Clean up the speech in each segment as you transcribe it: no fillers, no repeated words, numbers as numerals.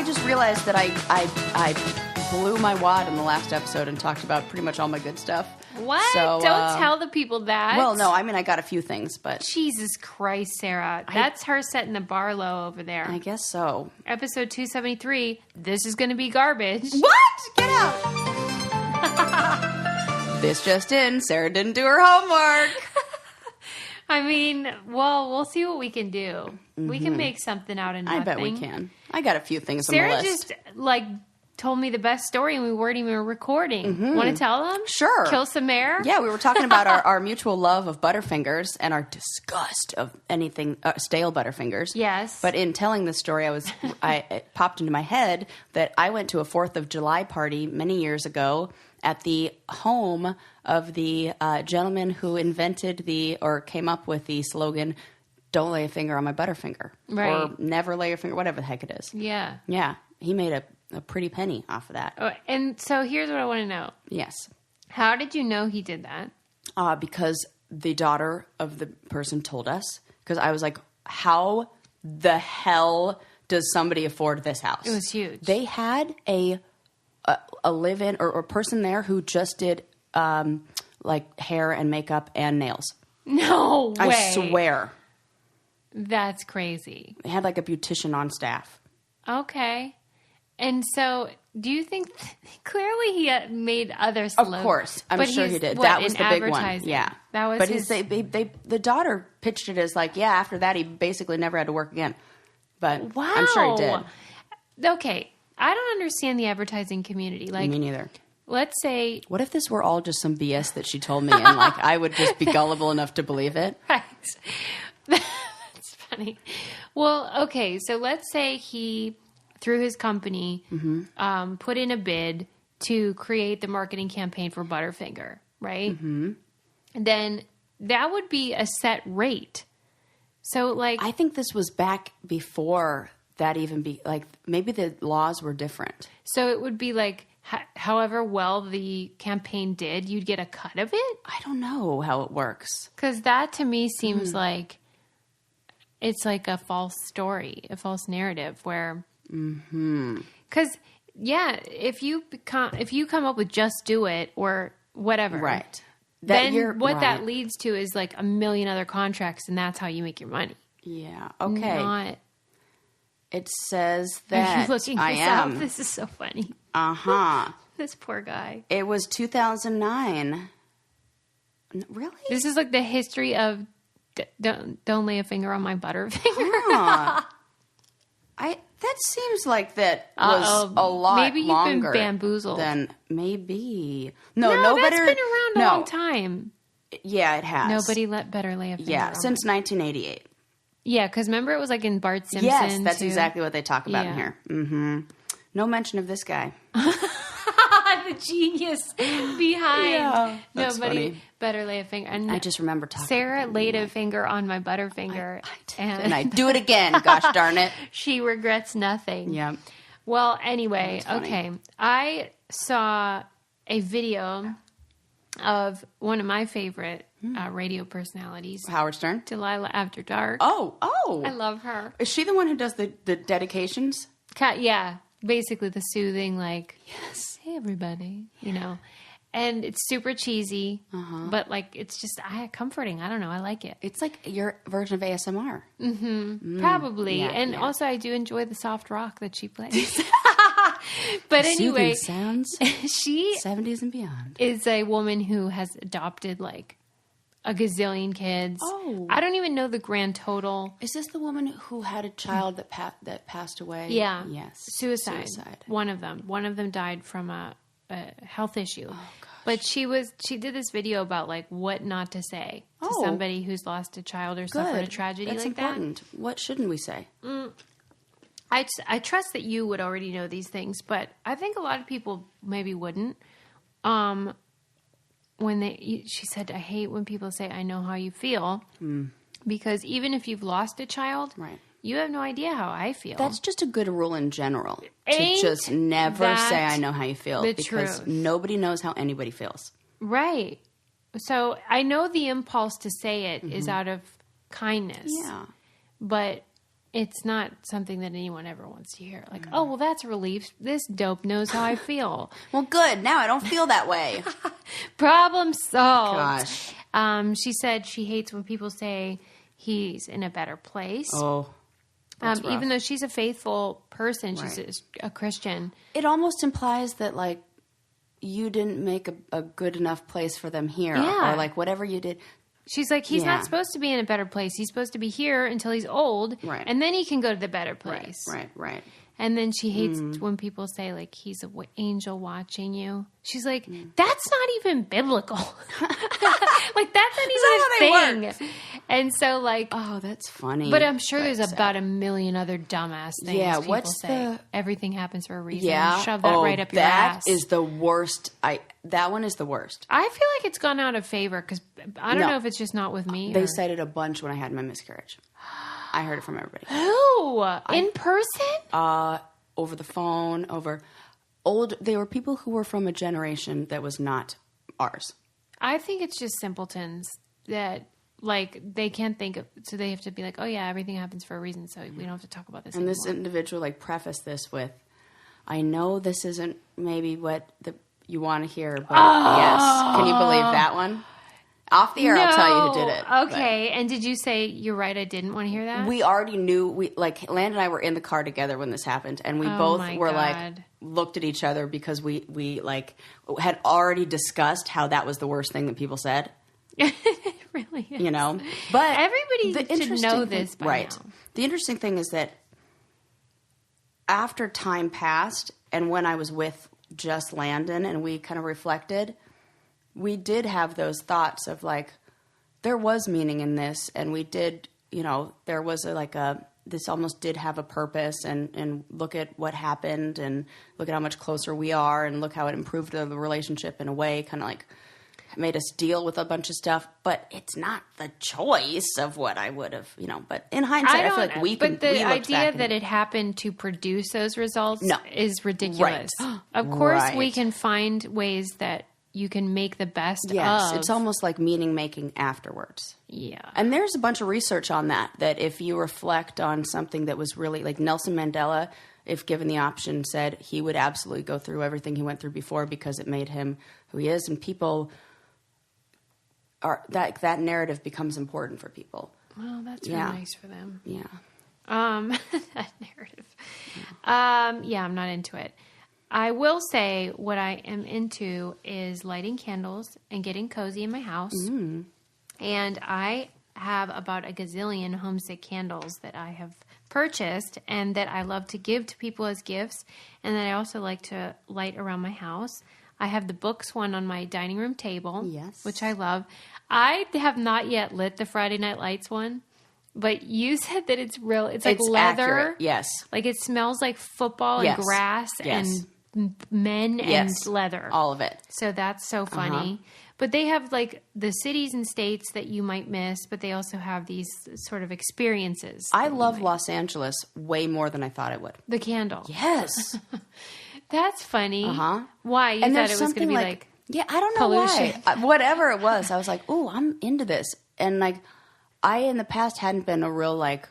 just realized that I blew my wad in the last episode and talked about pretty much all my good stuff. What? So, Don't tell the people that. Well, no, I mean, I got a few things, but... Jesus Christ, Sarah. That's her setting the bar low over there. I guess so. Episode 273, this is going to be garbage. What? Get out! This just in, Sarah didn't do her homework. I mean, well, we'll see what we can do. Mm-hmm. We can make something out of nothing. I bet we can. I got a few things Sarah on the list. Sarah just, told me the best story and we weren't even recording. Mm-hmm. Want to tell them? Sure. Kill some air? Yeah, we were talking about our mutual love of Butterfingers and our disgust of anything stale Butterfingers. Yes. But in telling this story, it popped into my head that I went to a 4th of July party many years ago at the home of the gentleman who invented or came up with the slogan, "Don't lay a finger on my Butterfinger." Right. Or never lay your finger, whatever the heck it is. Yeah. Yeah. He made a pretty penny off of that. Oh, and so here's what I want to know. Yes. How did you know he did that? Because the daughter of the person told us. Because I was like, how the hell does somebody afford this house? It was huge. They had a live-in or person there who just did hair and makeup and nails. No way. I swear. That's crazy. They had a beautician on staff. Okay. And so, do you think clearly he made other slogans? Of course, I'm sure he did. That was the big one. Yeah, that was. But the daughter pitched it as after that he basically never had to work again. But wow. I'm sure he did. Okay, I don't understand the advertising community. Me neither. Let's say, what if this were all just some BS that she told me, and I would just be gullible enough to believe it? Right. That's funny. Well, okay, so let's say he, through his company, put in a bid to create the marketing campaign for Butterfinger, right? Mm-hmm. Then that would be a set rate. So, I think this was back before that even maybe the laws were different. So it would be however well the campaign did, you'd get a cut of it? I don't know how it works. Because that to me seems like it's a false story, a false narrative where... Because, if you come up with Just Do It or whatever... Right. Then what that leads to is a million other contracts, and that's how you make your money. Yeah. Okay. Not... It says that Are you looking this up? This is so funny. Uh-huh. This poor guy. It was 2009. Really? This is the history of don't lay a finger on my Butterfinger. Huh. That seems like that was a lot maybe you've longer been bamboozled. Than maybe. No, nobody. That's been around a long time. Yeah, it has. Nobody better lay a finger on since 1988. Yeah, because remember it was in Bart Simpson. Yes, that's too. exactly what they talk about in here. Mm-hmm. No mention of this guy. The genius behind. Yeah, that's Nobody funny. better lay a finger. And I just remember talking. Sarah laid a finger on my Butterfinger. I did. And I do it again, gosh darn it. She regrets nothing. Yeah. Well, anyway, okay. I saw a video of one of my favorite radio personalities. Howard Stern? Delilah After Dark. Oh. I love her. Is she the one who does the dedications? Yeah. Basically the soothing, yes, hey, everybody, And it's super cheesy, but it's just comforting. I don't know. I like it. It's your version of ASMR. Mm-hmm. Probably. Yeah, and yeah. also I do enjoy the soft rock that she plays. But anyway, sounds she 70s and beyond is a woman who has adopted a gazillion kids. Oh. I don't even know the grand total. Is this the woman who had a child that passed away? Yeah. Yes. Suicide. One of them died from a health issue. Oh, gosh. But she did this video about what not to say to somebody who's lost a child or suffered a tragedy That's important. that. What shouldn't we say? I trust that you would already know these things, but I think a lot of people maybe wouldn't. She said, I hate when people say, I know how you feel. Because even if you've lost a child, right, you have no idea how I feel. That's just a good rule in general. Ain't to just never say, I know how you feel. Because truth. nobody knows how anybody feels. Right. So I know the impulse to say it is out of kindness. Yeah. But it's not something that anyone ever wants to hear. Like, oh, well, that's a relief. This dope knows how I feel. Well, good. Now I don't feel that way. Problem solved. Gosh. She said she hates when people say he's in a better place. Oh, that's rough. Even though she's a faithful person, Right. she's a Christian. It almost implies that, like, you didn't make a good enough place for them here. Yeah. Or, like, whatever you did. She's like, he's Yeah. not supposed to be in a better place. He's supposed to be here until he's old. Right. And then he can go to the better place. Right. And then she hates when people say, like, he's an angel watching you. She's like, that's not even biblical. Like, that's not even a thing. And so, like... Oh, that's funny. But I'm sure there's about a million other dumbass things people what's say. Everything happens for a reason. Yeah. Shove that right up your ass. That is the worst. That one is the worst. I feel like it's gone out of favor because I don't No. know if it's just not with me. They cited a bunch when I had my miscarriage. I heard it from everybody. Who? In person? Over the phone, they were people who were from a generation that was not ours. I think it's just simpletons that, like, they can't think of, so they have to be like, oh yeah, everything happens for a reason, so we don't have to talk about this And anymore. this individual, like, prefaced this with, I know this isn't maybe what you want to hear, but yes. Can you believe that one? Off the air, I'll tell you who did it. Okay, and did you say, you're right, I didn't want to hear that? We already knew, Land and I were in the car together when this happened, and we both were like, looked at each other because we like had already discussed how that was the worst thing that people said. It really is. You know? But everybody should know this by now. The interesting thing is that after time passed, and when I was with just Landon and we kind of reflected, we did have those thoughts of, like, there was meaning in this, and we did, there was this almost did have a purpose, and look at what happened, and look at how much closer we are, and look how it improved the relationship in a way, kind of like made us deal with a bunch of stuff. But it's not the choice of what I would have, but in hindsight, I feel like we can. But the idea that it happened to produce those results is ridiculous. Right. Of course, we can find ways that you can make the best of. It's almost like meaning making afterwards. Yeah. And there's a bunch of research on that if you reflect on something that was really, like, Nelson Mandela, if given the option, said he would absolutely go through everything he went through before because it made him who he is. And people that narrative becomes important for people. Well, that's really nice for them. Yeah. That narrative. Yeah, I'm not into it. I will say what I am into is lighting candles and getting cozy in my house. And I have about a gazillion homesick candles that I have purchased and that I love to give to people as gifts, and that I also like to light around my house. I have the books one on my dining room table, which I love. I have not yet lit the Friday Night Lights one, but you said that it's real. It's like leather. Accurate. Yes. Like it smells like football and grass and men and leather. All of it. So that's so funny. But they have like the cities and states that you might miss, but they also have these sort of experiences. I love Los Angeles way more than I thought I would. The candle. Yes. That's funny. Why? You thought it was going to be like yeah, I don't know pollution. why. Whatever it was, I was like, "Ooh, I'm into this." And like, I in the past hadn't been a real like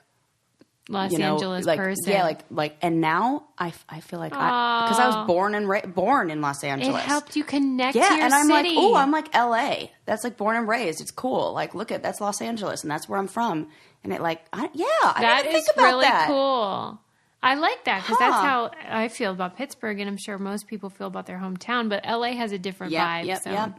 Los Angeles person. Yeah, and now I feel like because I was born in Los Angeles. It helped you connect to your and I'm city. like, "Ooh, I'm like LA. That's like born and raised. It's cool. Like, look at that's Los Angeles, and that's where I'm from." And it I didn't think about really that. Cool. I like that because that's how I feel about Pittsburgh, and I'm sure most people feel about their hometown, but LA has a different vibe.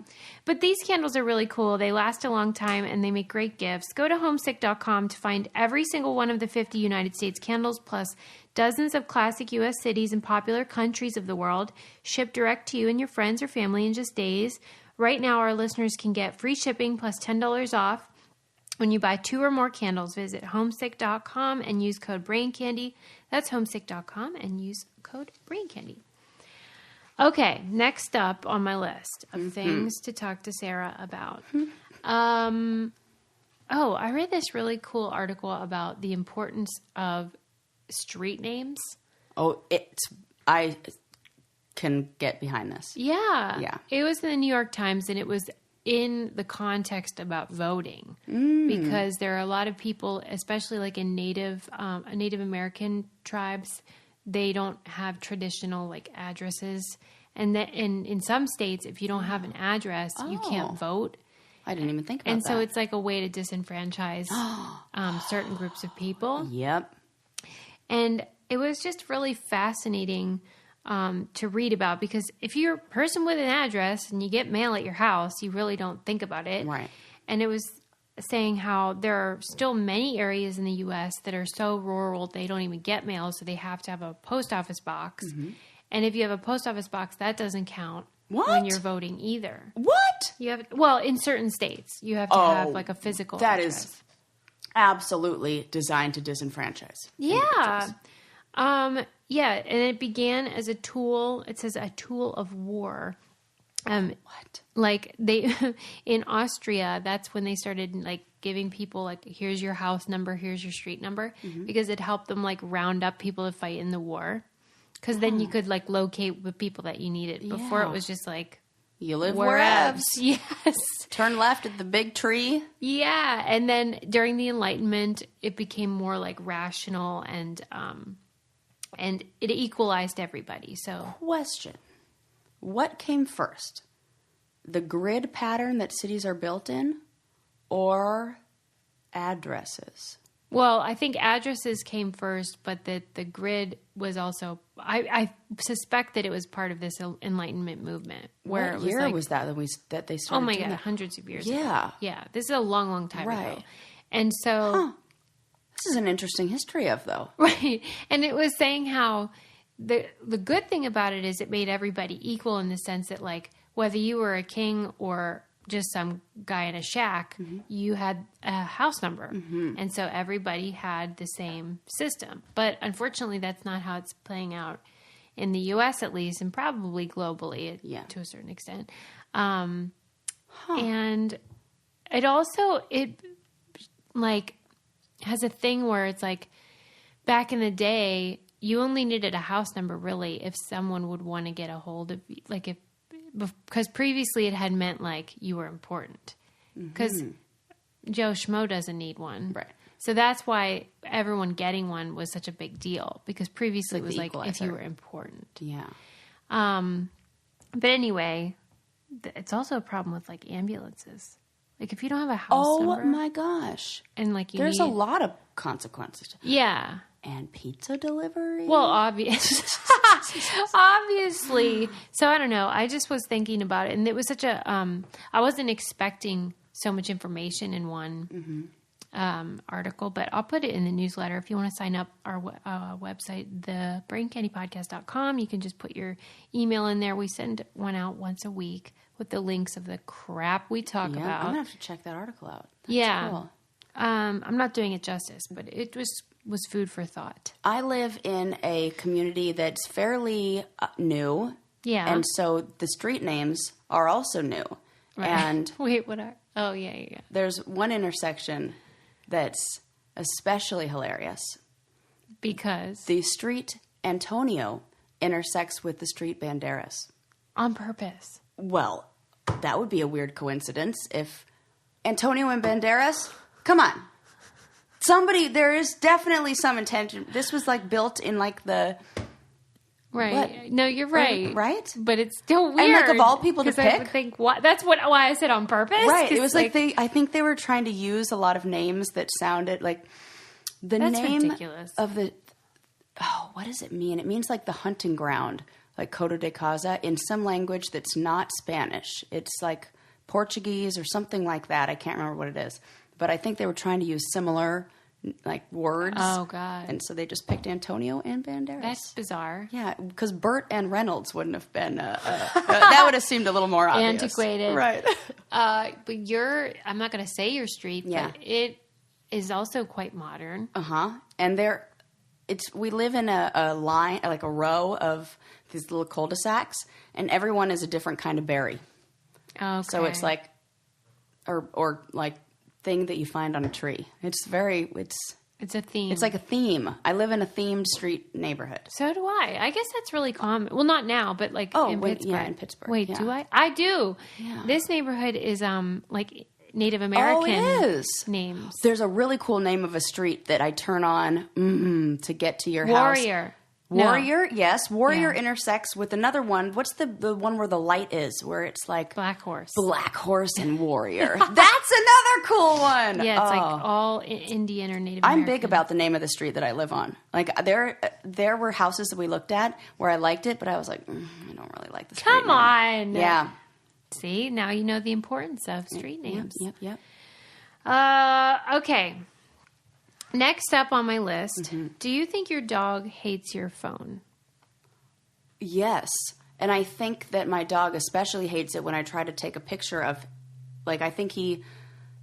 But these candles are really cool. They last a long time, and they make great gifts. Go to homesick.com to find every single one of the 50 United States candles, plus dozens of classic U.S. cities and popular countries of the world, shipped direct to you and your friends or family in just days. Right now, our listeners can get free shipping plus $10 off. When you buy 2 or more candles, visit homesick.com and use code BRAINCANDY. That's homesick.com and use code BRAINCANDY. Okay, next up on my list of things to talk to Sarah about. I read this really cool article about the importance of street names. Oh, I can get behind this. Yeah. Yeah. It was in the New York Times, and it was in the context about voting, because there are a lot of people, especially like in Native American tribes, they don't have traditional like addresses. And that in some states, if you don't have an address, you can't vote. I didn't even think about that. And so it's like a way to disenfranchise certain groups of people. Yep. And it was just really fascinating to read about, because if you're a person with an address and you get mail at your house, you really don't think about it. Right. And it was saying how there are still many areas in the U.S. that are so rural they don't even get mail, so they have to have a post office box. Mm-hmm. And if you have a post office box, that doesn't count when you're voting either. What? You have, well, in certain states, you have to have like a physical that address. Is absolutely designed to disenfranchise. Yeah. Yeah, and it began as a tool. It says a tool of war. What? Like they in Austria, that's when they started like giving people like, here's your house number, here's your street number, because it helped them like round up people to fight in the war. Because then you could like locate the people that you needed. Before it was just like, you live wherever. Yes. Turn left at the big tree. Yeah, and then during the Enlightenment, it became more like rational and it equalized everybody. So, question: what came first, the grid pattern that cities are built in, or addresses? Well, I think addresses came first, but the grid was also. I suspect that it was part of this Enlightenment movement. Where What it was year like, was that they started? Oh my doing God, that? hundreds of years. Yeah, ago. Yeah. This is a long, long time right. ago, and so this is an interesting history of though. right. And it was saying how the good thing about it is it made everybody equal in the sense that like whether you were a king or just some guy in a shack, you had a house number. And so everybody had the same system. But unfortunately, that's not how it's playing out in the U.S. at least, and probably globally to a certain extent. And it also, like has a thing where it's like back in the day, you only needed a house number really if someone would want to get a hold of you. Like because previously it had meant like you were important, because Joe Schmo doesn't need one. Right. So that's why everyone getting one was such a big deal, because previously it was like equalizer. if you were important. Yeah. But anyway, it's also a problem with like ambulances. Like if you don't have a house number. Oh my gosh. And like there's a lot of consequences. Yeah. And pizza delivery? Well, obviously. So I don't know. I just was thinking about it, and it was such a I wasn't expecting so much information in one article, but I'll put it in the newsletter. If you want to sign up our website, thebraincandypodcast.com, you can just put your email in there. We send one out once a week with the links of the crap we talk about. I'm going to have to check that article out. That's cool. I'm not doing it justice, but it was food for thought. I live in a community that's fairly new. Yeah. And so the street names are also new. Right. And wait, what are? Oh, yeah. There's one intersection that's especially hilarious. Because? The street Antonio intersects with the street Banderas. On purpose. Well, that would be a weird coincidence if Antonio and Banderas, come on. There is definitely some intention. This was like built in like the... Right. What? No, you're right. Right? But it's still weird. And like of all people to pick. I would think, that's why I said on purpose. Right. It was like I think they were trying to use a lot of names that sounded like the name ridiculous. Of the... Oh, what does it mean? It means like the hunting ground, like Coto de Caza, in some language that's not Spanish. It's like Portuguese or something like that. I can't remember what it is. But I think they were trying to use similar like words. Oh, God. And so they just picked Antonio and Banderas. That's bizarre. Yeah, because Burt and Reynolds wouldn't have been... that would have seemed a little more obvious. Antiquated. Right. But I'm not going to say your street, but it is also quite modern. Uh-huh. And we live in a line, like a row of these little cul-de-sacs, and everyone is a different kind of berry. Okay. So it's like, or like thing that you find on a tree. It's It's a theme. It's like a theme. I live in a themed street neighborhood. So do I. I guess that's really common. Well, not now, but like in Pittsburgh. Yeah, in Pittsburgh. Wait, yeah. do I? I do. Yeah. This neighborhood is like Native American it is. names. There's a really cool name of a street that I turn on to get to your house. Warrior, yes. Warrior intersects with another one. What's the one where the light is, where it's like Black Horse. Black Horse and Warrior. That's another cool one. Yeah, it's like all Indian or Native American. I'm big about the name of the street that I live on. Like there were houses that we looked at where I liked it, but I was like, I don't really like the street Come on. Yeah. See, now you know the importance of street names. Yep. Okay. Next up on my list, do you think your dog hates your phone? Yes. And I think that my dog especially hates it when I try to take a picture of, like, I think he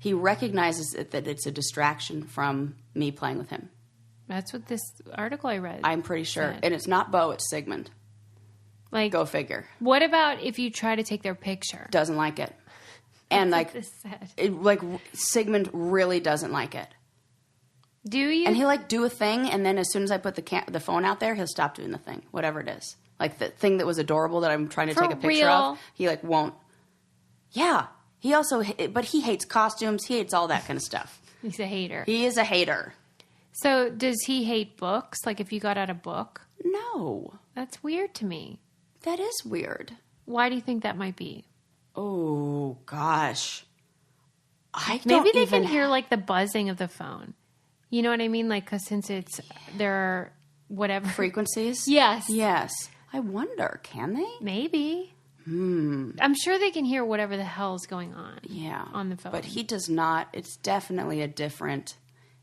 recognizes that it's a distraction from me playing with him. That's what this article I read I'm pretty sure. said. And it's not Bo, it's Sigmund. Like, Go figure. what about if you try to take their picture? Doesn't like it. And, That's like, what this said. Sigmund really doesn't like it. Do you? And he'll, like, do a thing, and then as soon as I put the phone out there, he'll stop doing the thing, whatever it is. Like, the thing that was adorable that I'm trying to take a picture of, he, like, won't. Yeah. He also, but he hates costumes. He hates all that kind of stuff. He's a hater. He is a hater. So does he hate books? Like if you got out a book? No. That's weird to me. That is weird. Why do you think that might be? Oh, gosh. Maybe they can hear like the buzzing of the phone. You know what I mean? Like, because since there are whatever. Frequencies? Yes. Yes. I wonder, can they? Maybe. I'm sure they can hear whatever the hell is going on. Yeah. On the phone. But he does not. It's definitely a different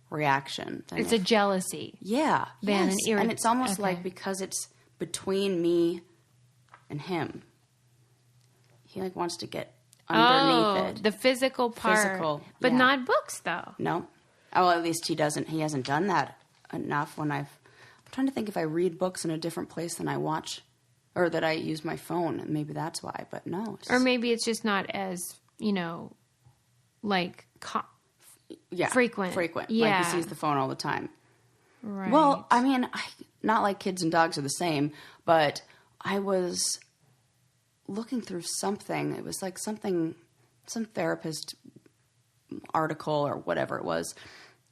reaction. It's a jealousy. Yeah. Than yes. an And it's almost okay. like because it's between me and him, he like wants to get underneath it. The physical part. Physical, But yeah. not books, though. No. Oh, well, at least he hasn't done that enough when I'm trying to think if I read books in a different place than I watch or that I use my phone. Maybe that's why, but no. Or maybe it's just not as, like frequent. Yeah. Like he sees the phone all the time. Right. Well, I mean, not like kids and dogs are the same, but I was looking through something. It was like some therapist article or whatever it was,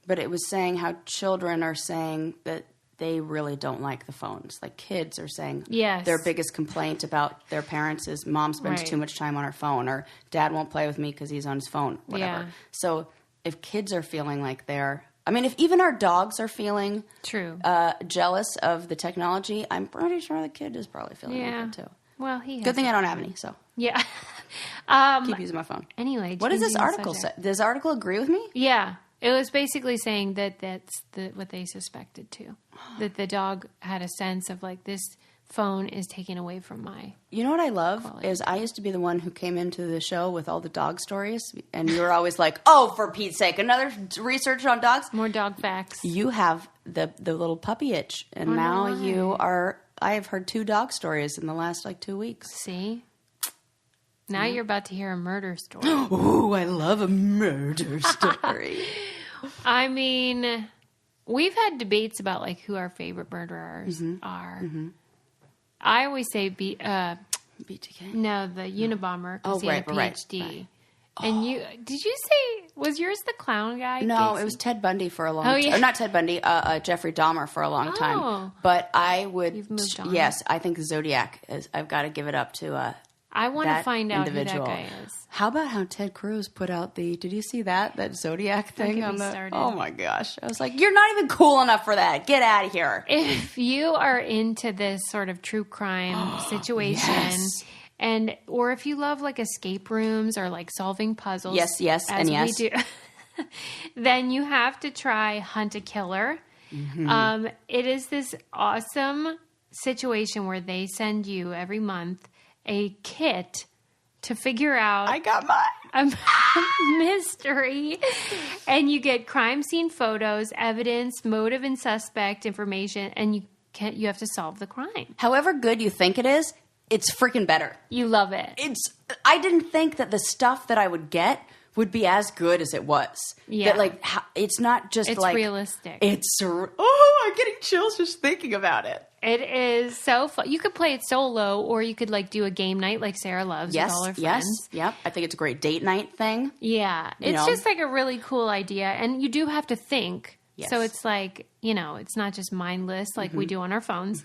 but it was saying how children are saying that they really don't like the phones. Like kids are saying their biggest complaint about their parents is mom spends too much time on her phone or dad won't play with me because he's on his phone, whatever. Yeah. So if kids are feeling like if even our dogs are feeling jealous of the technology, I'm pretty sure the kid is probably feeling like that too. Well, Good thing I don't have any, so yeah. keep using my phone. Anyway, what does this article say? Does the article agree with me? Yeah. It was basically saying that that's what they suspected too. That the dog had a sense of like, this phone is taken away from my You know what I love quality. is I used to be the one who came into the show with all the dog stories, and you were always like, "Oh, for Pete's sake, another research on dogs." More dog facts. You have the little puppy itch, and now you are. I have heard 2 dog stories in the last 2 weeks. See? Now you're about to hear a murder story. Ooh, I love a murder story. I mean, we've had debates about like who our favorite murderers are. Mm-hmm. I always say BTK. No, the Unabomber because he had a PhD. Right. And did you say, was yours the clown guy? No, Gacy? it was Ted Bundy for a long time. yeah. Not Ted Bundy, Jeffrey Dahmer for a long time. But I would, You've moved on. Yes, I think Zodiac is, I've got to give it up to I want to that find out individual. who that guy is. How about how Ted Cruz put out did you see that Zodiac thing on the, started. oh my gosh. I was like, you're not even cool enough for that. Get out of here. If you are into this sort of true crime situation, yes. or if you love like escape rooms or like solving puzzles, Yes, as and yes. we do, then you have to try Hunt a Killer. Mm-hmm. It is this awesome situation where they send you every month a kit to figure out I got mine. a mystery, and you get crime scene photos, evidence, motive and suspect information, and you have to solve the crime. However good you think it is, it's freaking better. You love it. I didn't think that the stuff that I would get would be as good as it was. Yeah. That, like, it's not just It's like... realistic. I'm getting chills just thinking about it. It is so fun. You could play it solo, or you could like do a game night like Sarah loves with all her friends. Yep. I think it's a great date night thing. Yeah. It's just like a really cool idea. And you do have to think. Yes. So it's like, it's not just mindless like we do on our phones.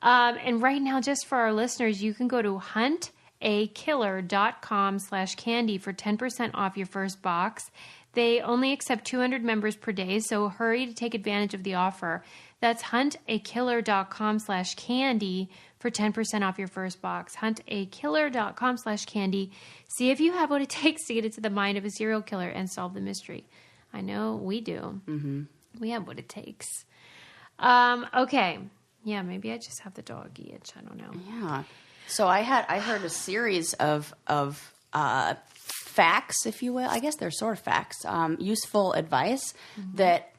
And right now, just for our listeners, you can go to huntakiller.com/candy for 10% off your first box. They only accept 200 members per day, so hurry to take advantage of the offer. That's huntakiller.com/candy for 10% off your first box. huntakiller.com/candy. See if you have what it takes to get into the mind of a serial killer and solve the mystery. I know we do. Mm-hmm. We have what it takes. Okay. Yeah, maybe I just have the doggy itch. I don't know. Yeah. So I heard a series of facts, if you will. I guess they're sort of facts, useful advice that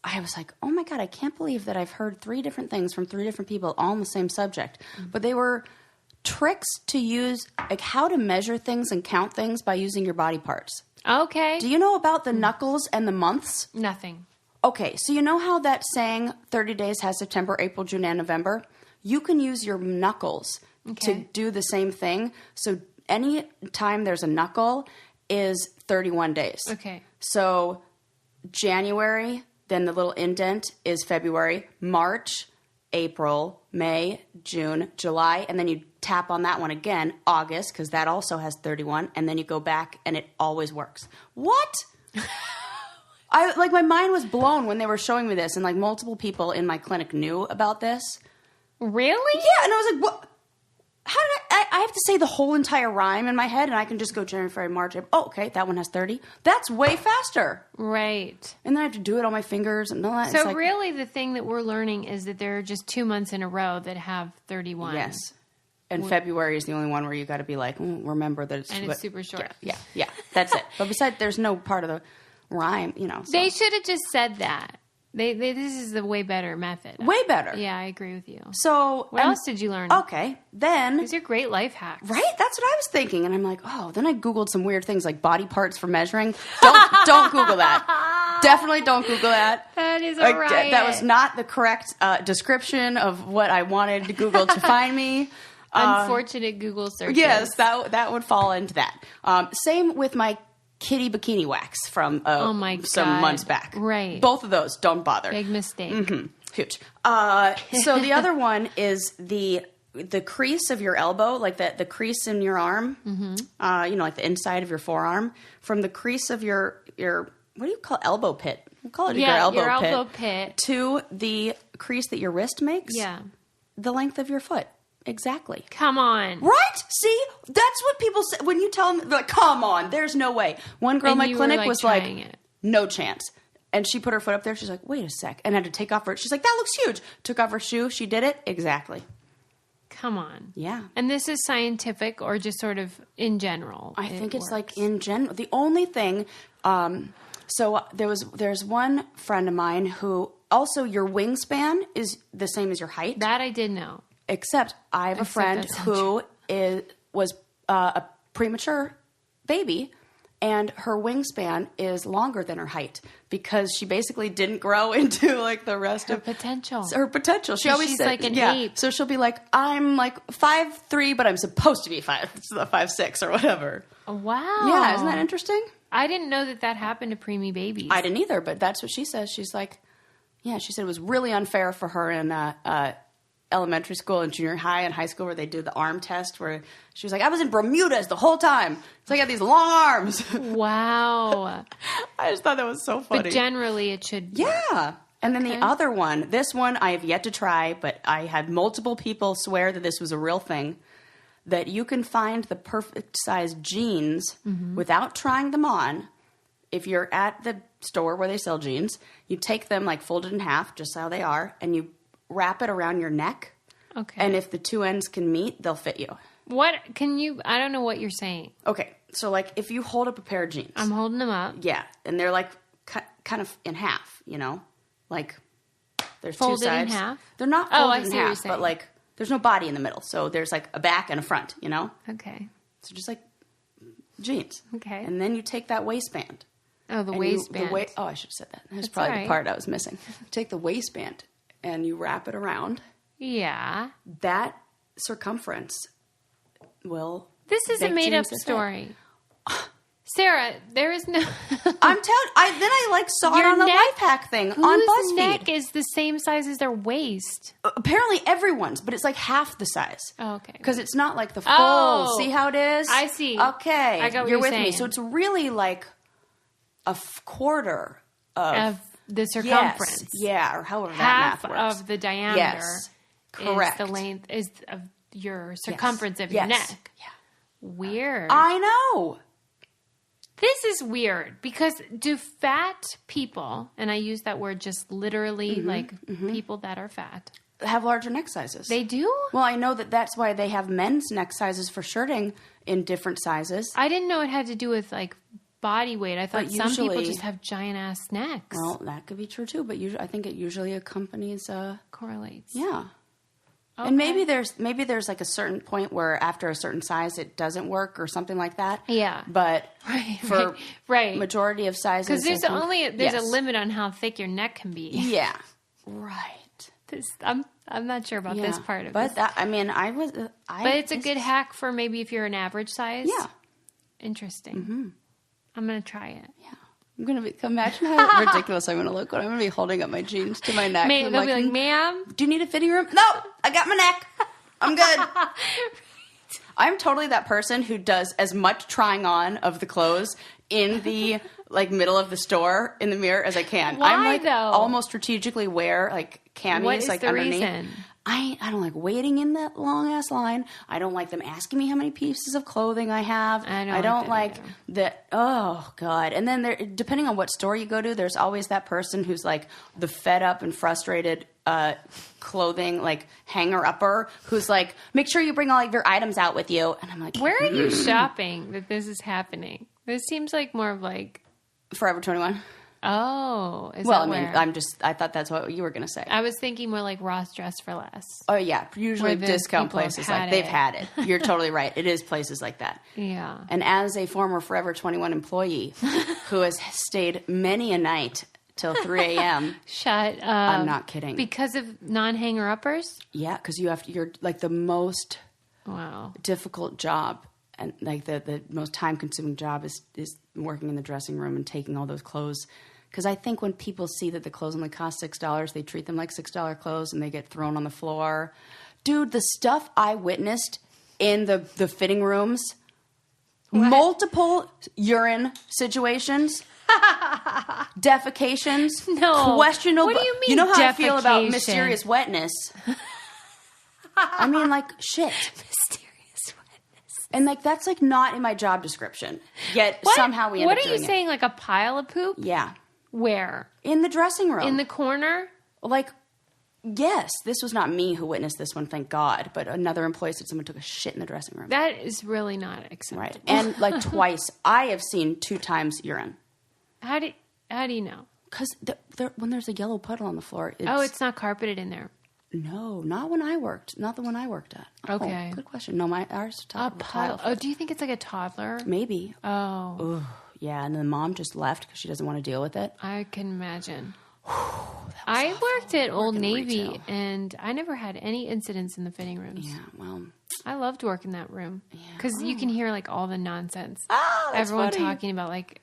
I was like, oh my God, I can't believe that I've heard 3 different things from 3 different people all on the same subject. But they were tricks to use, like how to measure things and count things by using your body parts. Okay. Do you know about the knuckles and the months? Nothing. Okay, so you know how that saying 30 days has September, April, June, and November? You can use your knuckles to do the same thing. So any time there's a knuckle is 31 days. Okay. So January, then the little indent is February, March, April, May, June, July, and then you tap on that one again, August, because that also has 31, and then you go back, and it always works. What? My mind was blown when they were showing me this, and like multiple people in my clinic knew about this. Really? Yeah, and I was like, what? How did I have to say the whole entire rhyme in my head, and I can just go January, February, March, April. Oh, okay, that one has 30. That's way faster. Right. And then I have to do it on my fingers and all that. So really the thing that we're learning is that there are just 2 months in a row that have 31. Yes. And February is the only one where you got to be like, remember that it's... And it's super short. Yeah, that's it. But besides, there's no part of the rhyme, So. They should have just said that. This is the way better method. Way better. Yeah, I agree with you. So... What else did you learn? Okay, then... These are great life hacks. Right? That's what I was thinking. And I'm like, then I Googled some weird things like body parts for measuring. Don't Google that. Definitely don't Google that. That is a riot. That was not the correct description of what I wanted to Google to find me. Unfortunate Google searches. Yes, that would fall into that. Same with my kitty bikini wax from some months back. Right. Both of those, don't bother. Big mistake. Mm-hmm. Huge. So the other one is the crease of your elbow, like the crease in your arm, like the inside of your forearm, from the crease of your what do you call elbow pit? We'll call it your elbow pit to the crease that your wrist makes. Yeah. The length of your foot. Exactly. Come on. Right? See? That's what people say. When you tell them, they're like, come on, there's no way. One girl in my clinic was like, no chance. And she put her foot up there. She's like, wait a sec. And had to take off her. She's like, that looks huge. Took off her shoe. She did it. Exactly. Come on. Yeah. And this is scientific or just sort of in general? I think it's like in general. The only thing, so there's one friend of mine who also your wingspan is the same as your height. That I did know. Except I have a friend who was a premature baby, and her wingspan is longer than her height because she basically didn't grow into like the rest of potential. Her potential. She's said, like an ape. So she'll be like, I'm like 5'3", but I'm supposed to be 5'6" or whatever. Wow. Yeah, isn't that interesting? I didn't know that happened to preemie babies. I didn't either, but that's what she says. She's like, yeah, she said it was really unfair for her in elementary school and junior high and high school where they do the arm test where she was like, I was in Bermudas the whole time. So I got these long arms. Wow. I just thought that was so funny. But generally it should. Yeah. And then the other one, this one I have yet to try, but I had multiple people swear that this was a real thing, that you can find the perfect size jeans without trying them on. If you're at the store where they sell jeans, you take them like folded in half, just how they are, and you wrap it around your neck. Okay. And if the two ends can meet, they'll fit you. I don't know what you're saying. Okay. So like if you hold up a pair of jeans. I'm holding them up. Yeah. And they're like kind of in half, Like there's folded two sides. in half? They're not folded in half, saying. but like there's no body in the middle. So there's like a back and a front, Okay. So just like Jeans. Okay. And then you take that waistband. Oh, the waistband. I should have said that. That's That's probably all the right. part I was missing. Take the waistband and you wrap it around. Yeah. That circumference will... This is a bake made up jeans that fit. story. Sarah, there is no... I'm telling... I saw it Your on the neck- life hack thing on Whose BuzzFeed. neck is the same size as their waist? Apparently everyone's, but it's like half the size. Oh, okay. Because it's not like the full. Oh. See how it is? I see. Okay. I got what you're you're with me. saying. So it's really like a quarter Of the circumference. Yes. Yeah, or however Half that math works. of the diameter Yes. Correct. is the length is of your circumference of Yes. your neck. Yeah. Weird. I know. This is weird because do fat people, and I use that word just literally like people that are fat, Have larger neck sizes. they do? Well, I know that's why they have men's neck sizes for shirting in different sizes. I didn't know it had to do with like body weight. I thought But some people usually- just have giant ass necks. Well, that could be true too, but I think it usually accompanies Correlates. yeah. Okay. And maybe there's like a certain point where after a certain size it doesn't work or something like that. Yeah. But Right, for right. majority of sizes, Because there's I think- there's yes. a limit on how thick your neck can be. Yeah. Right. I'm not sure about this part of but this. that, I mean, But it's a good hack for maybe if you're an average size. Yeah. Interesting. Mm-hmm. I'm going to try it. Yeah. I'm gonna imagine how ridiculous I'm gonna look when I'm gonna be holding up my jeans to my neck. They'll I'm be like, ma'am. do you need a fitting room? No, I got my neck. I'm good. I'm totally that person who does as much trying on of the clothes in the like middle of the store in the mirror as I can. Why, I'm like though? almost strategically wear like camis What is like the underneath. reason? I don't like waiting in that long ass line. I don't like them asking me how many pieces of clothing I have. I don't like like that. Oh God! And then there, depending on what store you go to, there's always that person who's like the fed up and frustrated clothing like hanger upper who's like, make sure you bring all of your items out with you. And I'm like, Where are you shopping that this is happening? This seems like more of like, Forever 21. oh, is Well, I that mean, where? I thought that's what you were gonna say. I was thinking more like Ross Dress for Less. Oh yeah, usually Where the discount people have places had like they've it. had it. You're totally right. It is places like that. Yeah. And as a former Forever 21 employee who has stayed many a night till 3 a.m., Shut up. I'm not kidding. Because of non-hanger uppers? Yeah, because you're like the most Wow. difficult job and like the most time consuming job is working in the dressing room and taking all those clothes. Because I think when people see that the clothes only cost $6, they treat them like $6 clothes and they get thrown on the floor. Dude, the stuff I witnessed in the fitting rooms, multiple urine situations, defecations, No. questionable. What do you mean You know how I feel about defecation? mysterious wetness. I mean, like, shit. Mysterious wetness. And like that's like not in my job description. Yet What? somehow we end What up are you doing saying? Like a pile of poop? it. Yeah. Where? In the dressing room. In the corner? like yes, this was not me who witnessed this one, thank God. But another employee said someone took a shit in the dressing room. That is really not acceptable. Right. And like twice. I have seen 2 times urine. How do you know? Because when there's a yellow puddle on the floor, It's not carpeted in there. no, not when I worked. Not the one I worked at. Oh, Okay. good question. No, ours A top of the pile. tile. Oh, do you think it's like a toddler? Maybe. Oh, Ugh, yeah, and then the mom just left because she doesn't want to deal with it. I can imagine. I worked at Old in Navy, retail. and I never had any incidents in the fitting rooms. Yeah, well. I loved working that room because you can hear like all the nonsense. Oh, that's Everyone funny. talking about like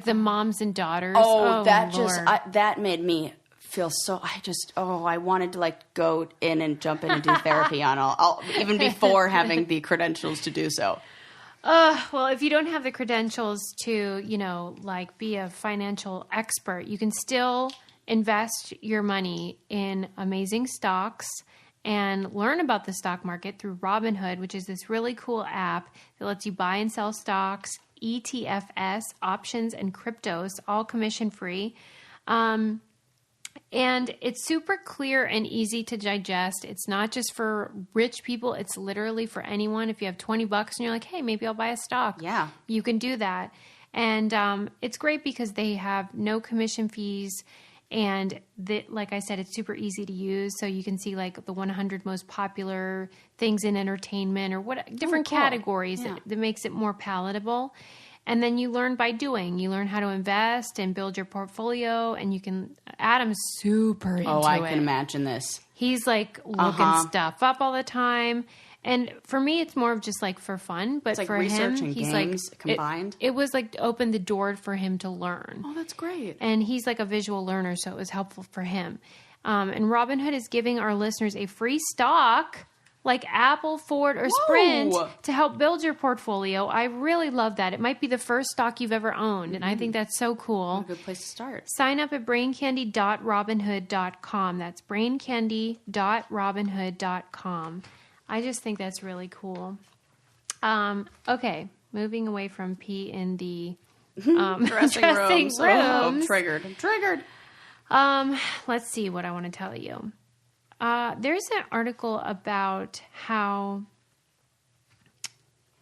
the moms and daughters. Oh, that Lord. that made me feel so. I wanted to like go in and jump in and do therapy on all even before having the credentials to do so. Well, if you don't have the credentials to, like be a financial expert, you can still invest your money in amazing stocks and learn about the stock market through Robinhood, which is this really cool app that lets you buy and sell stocks, ETFs, options, and cryptos, all commission free. And it's super clear and easy to digest. It's not just for rich people. It's literally for anyone. If you have $20 and you're like, hey, maybe I'll buy a stock. Yeah. You can do that. And it's great because they have no commission fees And like I said, it's super easy to use. So you can see like the 100 most popular things in entertainment or different cool. categories Yeah. that makes it more palatable. And then you learn by doing. You learn how to invest and build your portfolio. And Adam's super into it. Oh, I can imagine this. He's like looking stuff up all the time. And for me, it's more of just like for fun. But It's like for research him, and he's games like combined. It was like opened the door for him to learn. Oh, that's great. And he's like a visual learner, so it was helpful for him. And Robinhood is giving our listeners a free stock like Apple, Ford, or Sprint to help build your portfolio. I really love that. It might be the first stock you've ever owned, and I think that's so cool. A good place to start. Sign up at braincandy.robinhood.com. That's braincandy.robinhood.com. I just think that's really cool. Okay, moving away from P in the dressing rooms. Oh, triggered. I'm triggered. Let's see what I want to tell you. There's an article about how.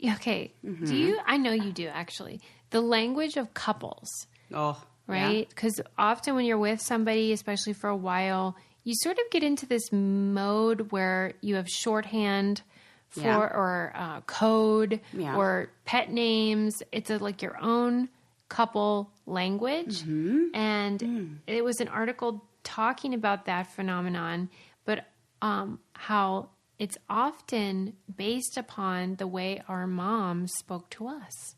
Okay, do you? I know you do actually. The language of couples. Oh, right? Because often when you're with somebody, especially for a while, you sort of get into this mode where you have shorthand for or code or pet names. It's like your own couple language. And it was an article talking about that phenomenon, but how it's often based upon the way our moms spoke to us.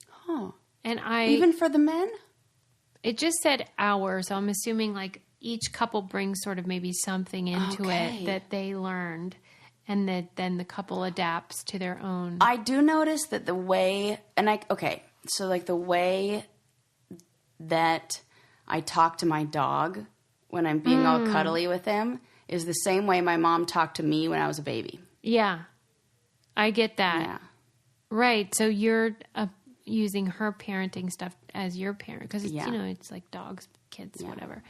Huh. And even for the men? It just said our, so I'm assuming like each couple brings sort of maybe something into it that they learned, and that then the couple adapts to their own. I do notice that the way, so like the way that I talk to my dog when I'm being all cuddly with him is the same way my mom talked to me when I was a baby. Yeah, I get that. Yeah. Right, so you're using her parenting stuff as your parent, because it's, it's like dogs, kids, whatever.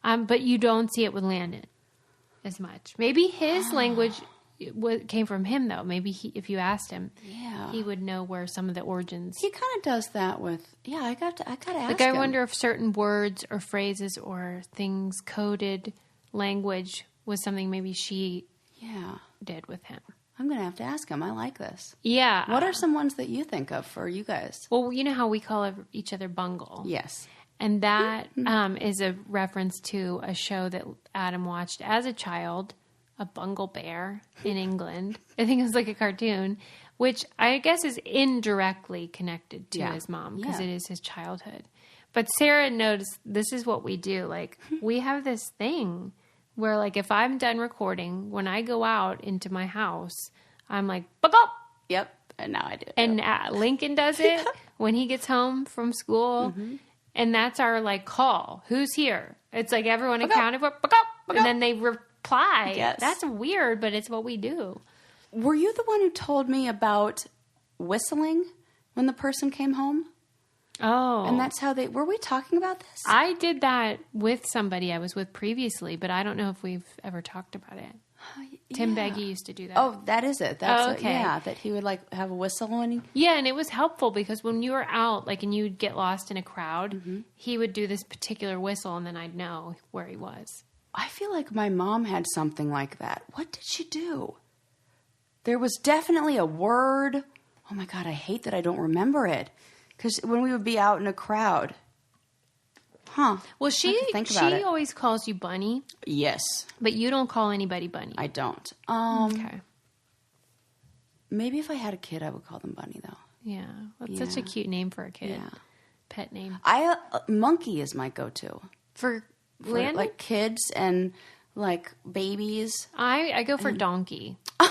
But you don't see it with Landon as much. Maybe his language came from him, though. Maybe if you asked him, he would know where some of the origins. He kind of does that with. Yeah, I got to ask like I wonder if certain words or phrases or things, coded language, was something maybe she did with him. I'm going to have to ask him. I like this. Yeah. What are some ones that you think of for you guys? Well, you know how we call each other bungle. Yes. And that is a reference to a show that Adam watched as a child, a Bungle Bear in England. I think it was like a cartoon, which I guess is indirectly connected to his mom because it is his childhood. But Sarah noticed this is what we do. Like, we have this thing where, like, if I'm done recording, when I go out into my house, I'm like, buck up! Yep. And now I do. And Lincoln does it when he gets home from school. And that's our, like, call. Who's here? It's like everyone accounted for. Buck up! And then they reply. Yes. That's weird, but it's what we do. Were you the one who told me about whistling when the person came home? Oh. And that's how were we talking about this? I did that with somebody I was with previously, but I don't know if we've ever talked about it. Tim Beggy used to do that. Oh, that is it. That's okay. That he would like have a whistle when he... Yeah, and it was helpful because when you were out, like, and you'd get lost in a crowd, he would do this particular whistle, and then I'd know where he was. I feel like my mom had something like that. What did she do? There was definitely a word. Oh my God, I hate that I don't remember it. Because when we would be out in a crowd. Huh. Well, she always calls you Bunny. Yes. But you don't call anybody Bunny. I don't. Okay. Maybe if I had a kid, I would call them Bunny, though. Yeah. That's such a cute name for a kid. Yeah. Pet name. Monkey is my go-to. For Landon? Like kids and like babies. I go for donkey. I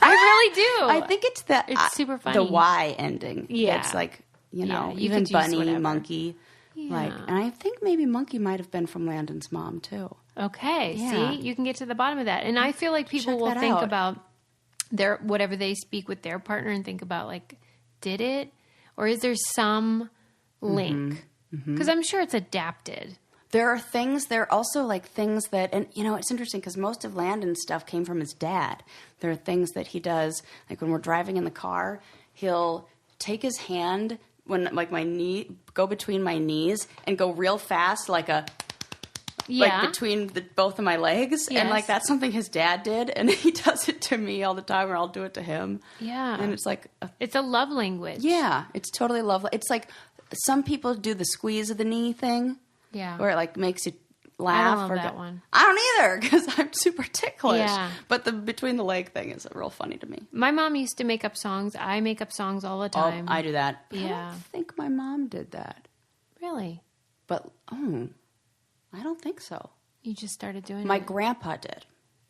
really do. I think it's it's super funny. The Y ending. Yeah. It's like, you Yeah, you even could use bunny, whatever. monkey. Yeah. Like, and I think maybe monkey might have been from Landon's mom too. Okay. Yeah. See, you can get to the bottom of that. And I feel like people Check will that think out. about their whatever they speak with their partner and think about, like, did it? Or is there some link? Because I'm sure it's adapted. There are also like things that, and it's interesting because most of Landon's stuff came from his dad. There are things that he does, like when we're driving in the car, he'll take his hand when like my knee, go between my knees and go real fast, like Yeah. like between both of my legs. Yes. And like that's something his dad did. And he does it to me all the time, or I'll do it to him. Yeah. And it's like, It's a love language. yeah, it's totally lovely. It's like some people do the squeeze of the knee thing. Yeah. Where it like makes you laugh. I don't love or that one. I don't either, because I'm super ticklish. Yeah. But the between the leg thing is real funny to me. My mom used to make up songs. I make up songs all the time. Oh, I do that. I Yeah. don't think my mom did that. Really? But, I don't think so. You just started doing My it? grandpa did.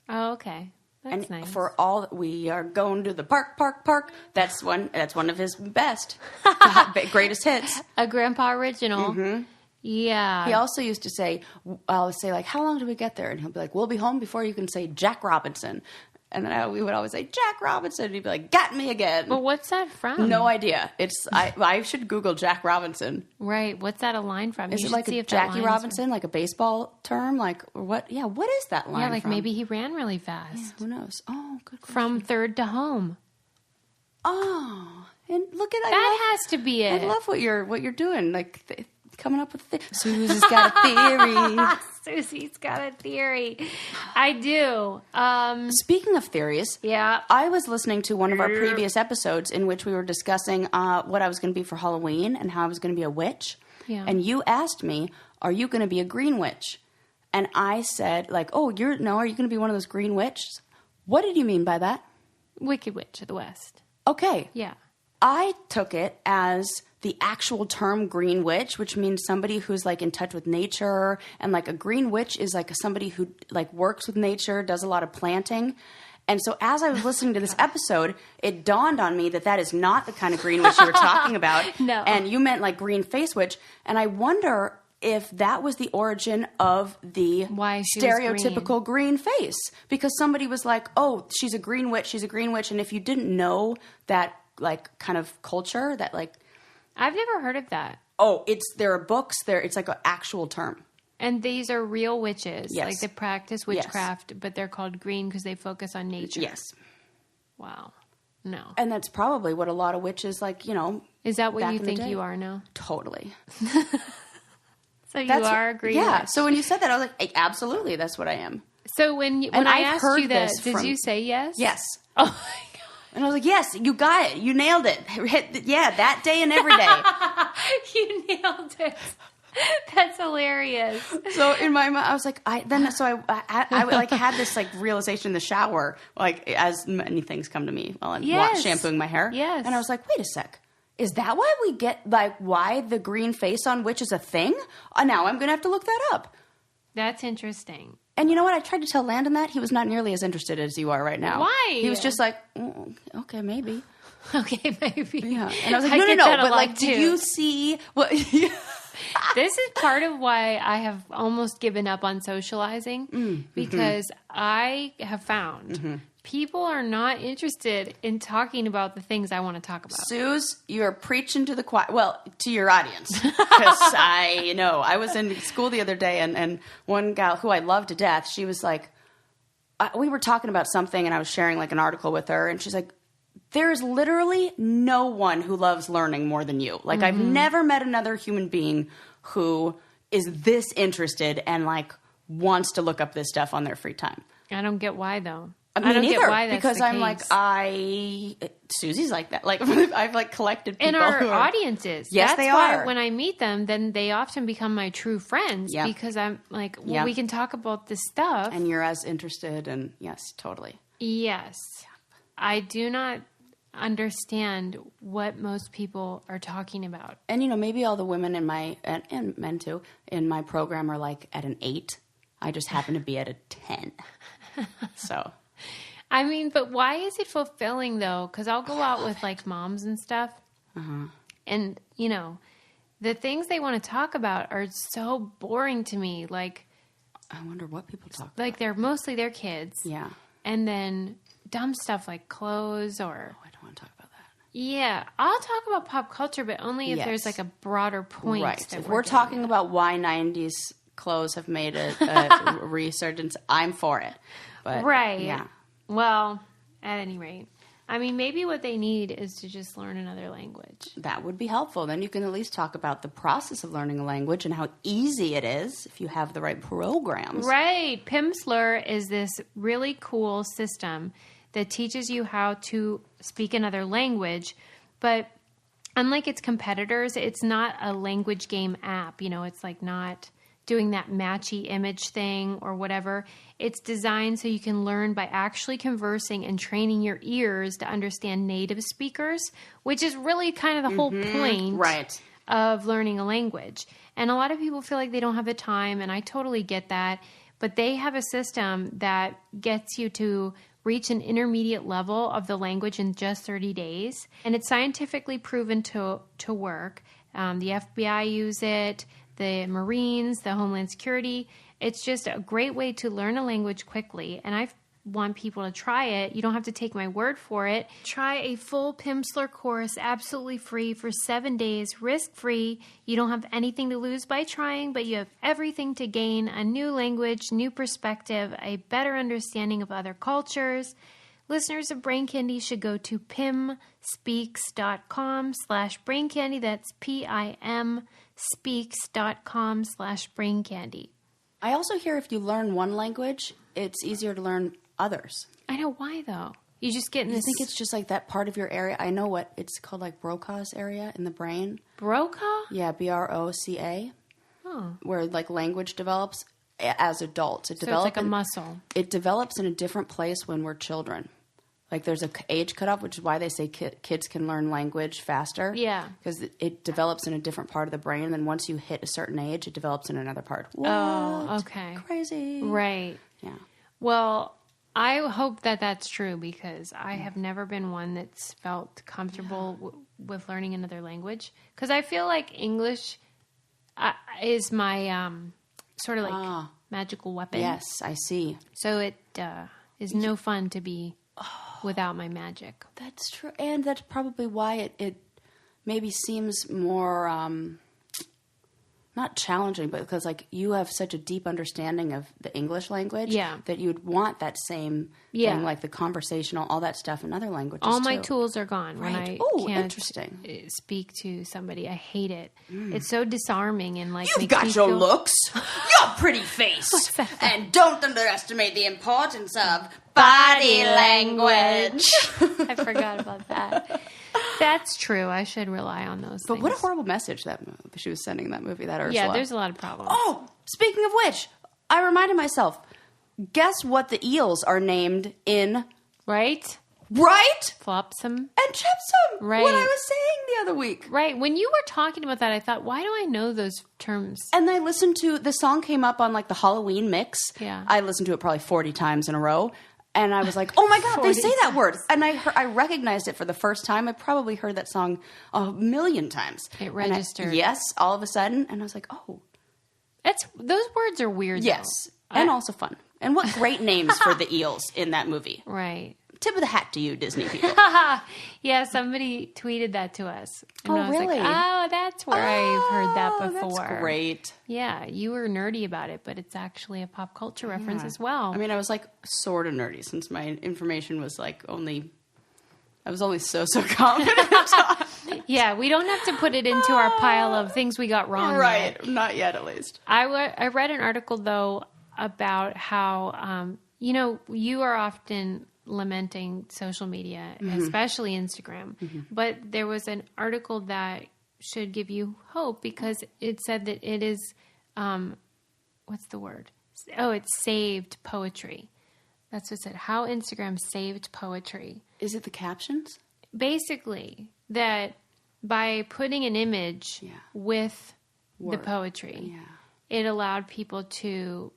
Oh, okay. That's And nice. for all we are going to the park. That's one of his best, greatest hits. A grandpa original. Mm-hmm. Yeah. He also used to say, I'll say like, how long do we get there? And he'll be like, we'll be home before you can say Jack Robinson. And then we would always say Jack Robinson. And he'd be like, got me again. But what's that from? No idea. I should Google Jack Robinson. Right. What's that a line from? Is You it should like see a if that Jackie line is Robinson, like a baseball term? Like, or what? Yeah, what is that from- line Yeah, like from? maybe he ran really fast. Who knows? Oh, good question. From third to home. Oh, and look at That has to be it. I love what you're doing. Like coming up with Susie's got a theory. Susie's got a theory. I do. Speaking of theories, Yeah. I was listening to one of our previous episodes in which we were discussing what I was going to be for Halloween and how I was going to be a witch. Yeah. And you asked me, "Are you going to be a green witch?" And I said, "Like, oh, are you going to be one of those green witches?" What did you mean by that? Wicked Witch of the West. Okay. Yeah. I took it as the actual term green witch, which means somebody who's like in touch with nature. And like a green witch is like somebody who like works with nature, does a lot of planting. And so as I was listening to this episode, it dawned on me that that is not the kind of green witch you were talking about. No. And you meant like green face witch. And I wonder if that was the origin of the Why she was stereotypical green face. Because somebody was like, oh, she's a green witch. And if you didn't know that like kind of culture, that like, I've never heard of that. oh, there are books there. It's like an actual term. And these are real witches. Yes. Like they practice witchcraft, but they're called green because they focus on nature. Yes. Wow. No. And that's probably what a lot of witches like, Is that what back you in the think day. you are now? Totally. So you are a green Yeah. witch. So when you said that, I was like, absolutely, that's what I am. So when And I I've asked heard you that, this did from- you say yes? Yes. Oh my God. And I was like, yes, you got it. You nailed it. Yeah, that day and every day. You nailed it. That's hilarious. So in my mind, I was like, I like had this like realization in the shower, like as many things come to me while I'm Yes. shampooing my hair. Yes. And I was like, wait a sec. Is that why we get like why the green face on witch is a thing? Now I'm going to have to look that up. That's interesting. And you know what? I tried to tell Landon that. He was not nearly as interested as you are right now. Why? He was just like, okay, maybe. Okay, maybe. Yeah. And I was like, I no. get that a But lot, like, did too. you see what? This is part of why I have almost given up on socializing because I have found people are not interested in talking about the things I want to talk about. Suze, you're preaching to the choir. Well, to your audience. Because I know. I was in school the other day, and one gal who I love to death, she was like, we were talking about something, and I was sharing like an article with her, and she's like, there's literally no one who loves learning more than you. Like, I've never met another human being who is this interested and like wants to look up this stuff on their free time. I don't get why though. I don't neither, get why that's because the I'm case. like, Susie's like that. Like, I've like collected people And our who are, audiences. Yes, That's they why are. when I meet them, then they often become my true friends Yeah. because I'm like, well, Yeah. we can talk about this stuff. and you're as interested, and yes, totally. Yes. I do not understand what most people are talking about. And maybe all the women in my and men too in my program are like at an 8. I just happen to be at a 10. So I mean, but why is it fulfilling though? Because I'll go out with like moms and stuff, and the things they want to talk about are so boring to me. Like I wonder what people talk. like they're mostly their kids, Yeah, and then dumb stuff like clothes or I don't want to talk about that. yeah. I'll talk about pop culture, but only if Yes. there's like a broader point. Right. that If we're doing talking it. about why 90s clothes have made a resurgence, I'm for it. But Right. yeah. Well, at any rate, I mean, maybe what they need is to just learn another language. That would be helpful. Then you can at least talk about the process of learning a language and how easy it is if you have the right programs. Right. Pimsleur is this really cool system that teaches you how to speak another language, but unlike its competitors, it's not a language game app. It's like not doing that matchy image thing or whatever. It's designed so you can learn by actually conversing and training your ears to understand native speakers, which is really kind of the whole point of learning a language. And a lot of people feel like they don't have the time, and I totally get that. But they have a system that gets you to reach an intermediate level of the language in just 30 days. And it's scientifically proven to work. The FBI use it, the Marines, the Homeland Security. It's just a great way to learn a language quickly. And I want people to try it. You don't have to take my word for it. Try a full Pimsleur course absolutely free for 7 days, risk-free. You don't have anything to lose by trying, but you have everything to gain: a new language, new perspective, a better understanding of other cultures. Listeners of Brain Candy should go to pimspeaks.com/braincandy. That's PIM speaks.com/braincandy. I also hear if you learn one language, it's easier to learn others. I know. Why, though? You just get in this... I think it's just like that part of your area. I know what it's called, like Broca's area in the brain. Broca? Yeah, BROCA. Oh. Where like language develops as adults. It's like a muscle. It develops in a different place when we're children. Like there's a age cutoff, which is why they say kids can learn language faster. Yeah. Because it develops in a different part of the brain. And then once you hit a certain age, it develops in another part. What? Oh, okay. Crazy. Right. Yeah. Well, I hope that that's true, because I have never been one that's felt comfortable with learning another language. Because I feel like English is my sort of like magical weapon. Yes, I see. So it is no fun to be without my magic. That's true. And that's probably why it maybe seems more, not challenging, but because like you have such a deep understanding of the English language that you would want that same thing, like the conversational, all that stuff in other languages all my tools are gone when I can't interesting. speak to somebody. I hate it. It's so disarming and like you've got your looks, your pretty face, and don't underestimate the importance of body language. I forgot about that. That's true. I should rely on those But things. what a horrible message that she was sending in that movie, that Ursula. Yeah, there's a lot of problems. Oh, speaking of which, I reminded myself, guess what the eels are named in? Right? And Flopsum. Chipsum. Right. What I was saying the other week. Right. When you were talking about that, I thought, why do I know those terms? And I listened to, the song came up on like the Halloween mix. Yeah. I listened to it probably 40 times in a row. And I was like, oh my God, they say that word. And I recognized it for the first time. I probably heard that song a million times. It registered. Yes, all of a sudden. And I was like, oh. Those words are weird, Yes. though. And also fun. And what great names for the eels in that movie. Right. Tip of the hat to you, Disney people. Yeah, somebody tweeted that to us. And I was really? like, oh, that's where I've heard that before. That's great. Yeah, you were nerdy about it, but it's actually a pop culture reference as well. I mean, I was like sort of nerdy since my information was like I was only so confident. Yeah, we don't have to put it into our pile of things we got wrong. Right, yet. not yet at least. I read an article, though, about how, you are often lamenting social media, especially Instagram. But there was an article that should give you hope, because it said that it is, what's the word? Oh, it's saved poetry. That's what it said. How Instagram saved poetry. Is it the captions? Basically, that by putting an image with the Word. poetry, Yeah. it allowed people to,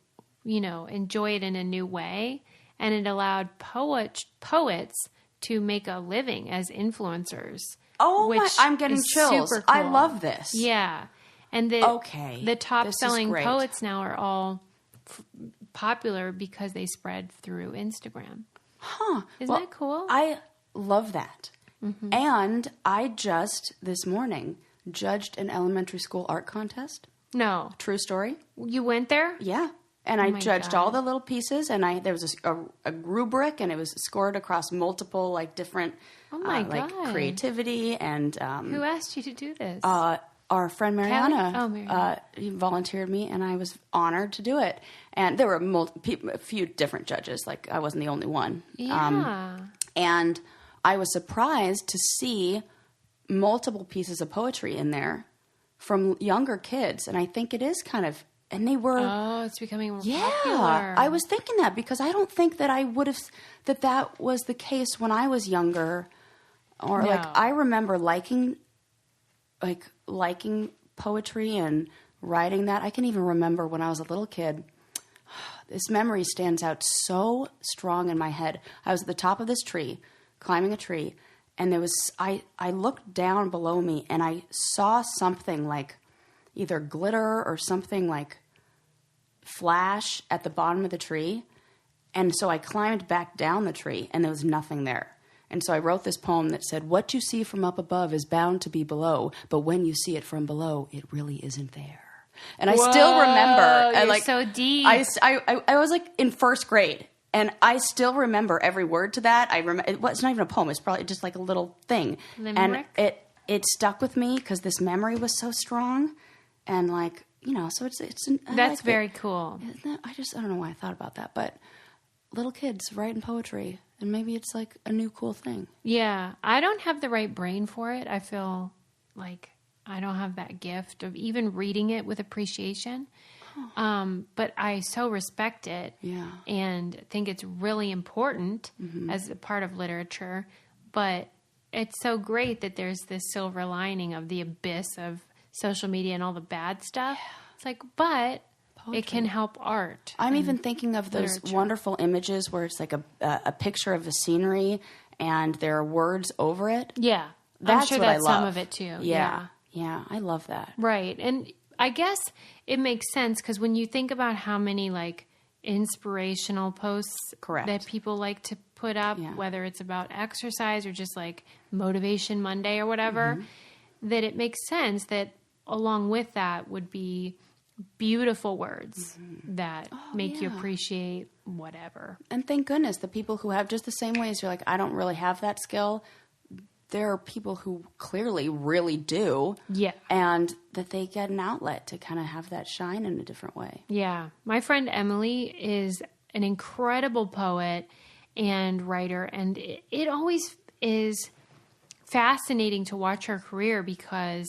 enjoy it in a new way. And it allowed poets to make a living as influencers. Oh, which I'm getting is chills. super I cool. love this. Yeah. And the top This is selling great. poets now are all popular because they spread through Instagram. Huh. Isn't that cool? I love that. And I just, this morning, judged an elementary school art contest. No. True story. You went there? Yeah. And I my judged God. all the little pieces, and there was a rubric, and it was scored across multiple like different my like God. creativity and Who asked you to do this? our friend Mariana, Mariana. he volunteered me, and I was honored to do it. And there were a few different judges. Like I wasn't the only one. Yeah. And I was surprised to see multiple pieces of poetry in there from younger kids. And I think it is kind of, and they were, It's becoming more yeah, popular. I was thinking that because I don't think that I would have, that was the case when I was younger. Or No. like, I remember liking poetry and writing that. I can even remember when I was a little kid. This memory stands out so strong in my head. I was at the top of this tree, climbing a tree, and there was I looked down below me and I saw something like either glitter or something like flash at the bottom of the tree. And so I climbed back down the tree and there was nothing there. And so I wrote this poem that said, "What you see from up above is bound to be below, but when you see it from below, it really isn't there." And I still remember. You're so deep. I was like in first grade, and I still remember every word to that. It's not even a poem. It's probably just like a little thing. Limerick? And it stuck with me because this memory was so strong, and like so it's. That's very cool. I don't know why I thought about that, but little kids writing poetry, and maybe it's like a new cool thing. Yeah, I don't have the right brain for it. I feel like I don't have that gift of even reading it with appreciation. But I so respect it and think it's really important as a part of literature. But it's so great that there's this silver lining of the abyss of social media and all the bad stuff. It's like, but poetry. It can help art. I'm even thinking of those wonderful images where it's like a picture of a scenery and there are words over it. Yeah. That's I'm sure what that's I love. some of it too. Yeah, I love that. Right. And I guess it makes sense because when you think about how many like inspirational posts that people like to put up, whether it's about exercise or just like Motivation Monday or whatever, that it makes sense that along with that would be beautiful words that make you appreciate whatever. And thank goodness the people who have just the same way as you're like, I don't really have that skill. There are people who clearly really do. Yeah. And that they get an outlet to kind of have that shine in a different way. Yeah. My friend Emily is an incredible poet and writer. And it always is fascinating to watch her career because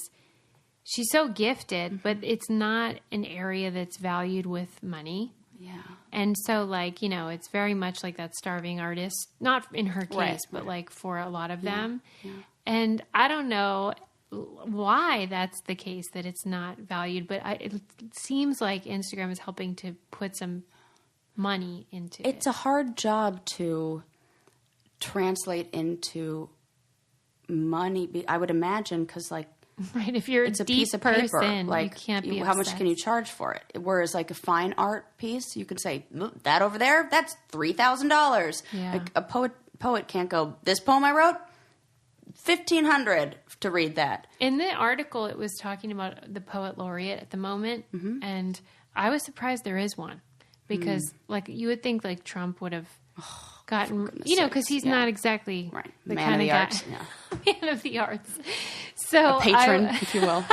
she's so gifted, but it's not an area that's valued with money. Yeah. And so, like, it's very much like that starving artist, not in her case, but like for a lot of them. Yeah. And I don't know why that's the case, that it's not valued, but it seems like Instagram is helping to put some money into it. It's a hard job to translate into money, I would imagine, because like, right, if you're it's a deep piece of person, paper. Like, you can't be how much can you charge for it? Whereas, like a fine art piece, you could say that over there, that's $3,000. Yeah. Like a poet can't go. This poem I wrote, $1,500 to read that. In the article, it was talking about the poet laureate at the moment, and I was surprised there is one because, like, you would think like Trump would have. Gotten, because he's not exactly the man kind of arts, guy, man of the arts. So a patron, if you will.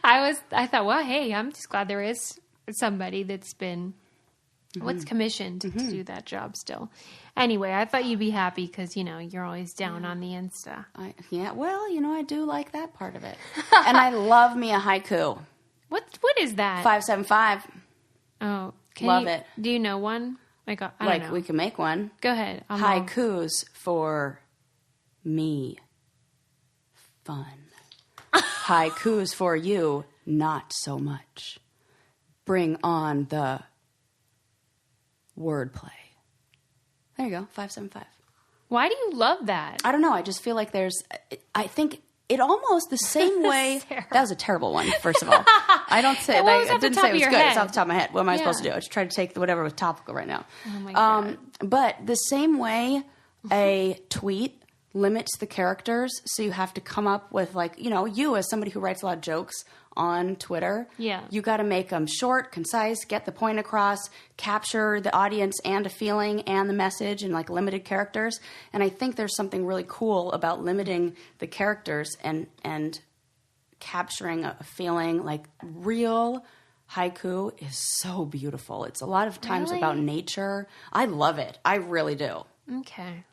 I thought, well, hey, I'm just glad there is somebody that's been what's commissioned to do that job still. Anyway, I thought you'd be happy because you're always down on the Insta. I do like that part of it, and I love me a haiku. What is that? 575. Oh, love it. Do you know one? I don't know. We can make one. Go ahead. Haikus for me. Fun. Haikus for you, not so much. Bring on the wordplay. There you go, 575. Why do you love that? I don't know. I just feel like I think it almost the same way. That was a terrible one, first of all. I don't say I didn't say it was good. It's off the top of my head. What am I supposed to do? I just try to take whatever was topical right now. Oh my God. But the same way a tweet limits the characters. So you have to come up with like, you as somebody who writes a lot of jokes on Twitter, you got to make them short, concise, get the point across, capture the audience and a feeling and the message in like limited characters. And I think there's something really cool about limiting the characters and capturing a feeling. Like real haiku is so beautiful. It's a lot of times about nature. I love it. I really do. Okay.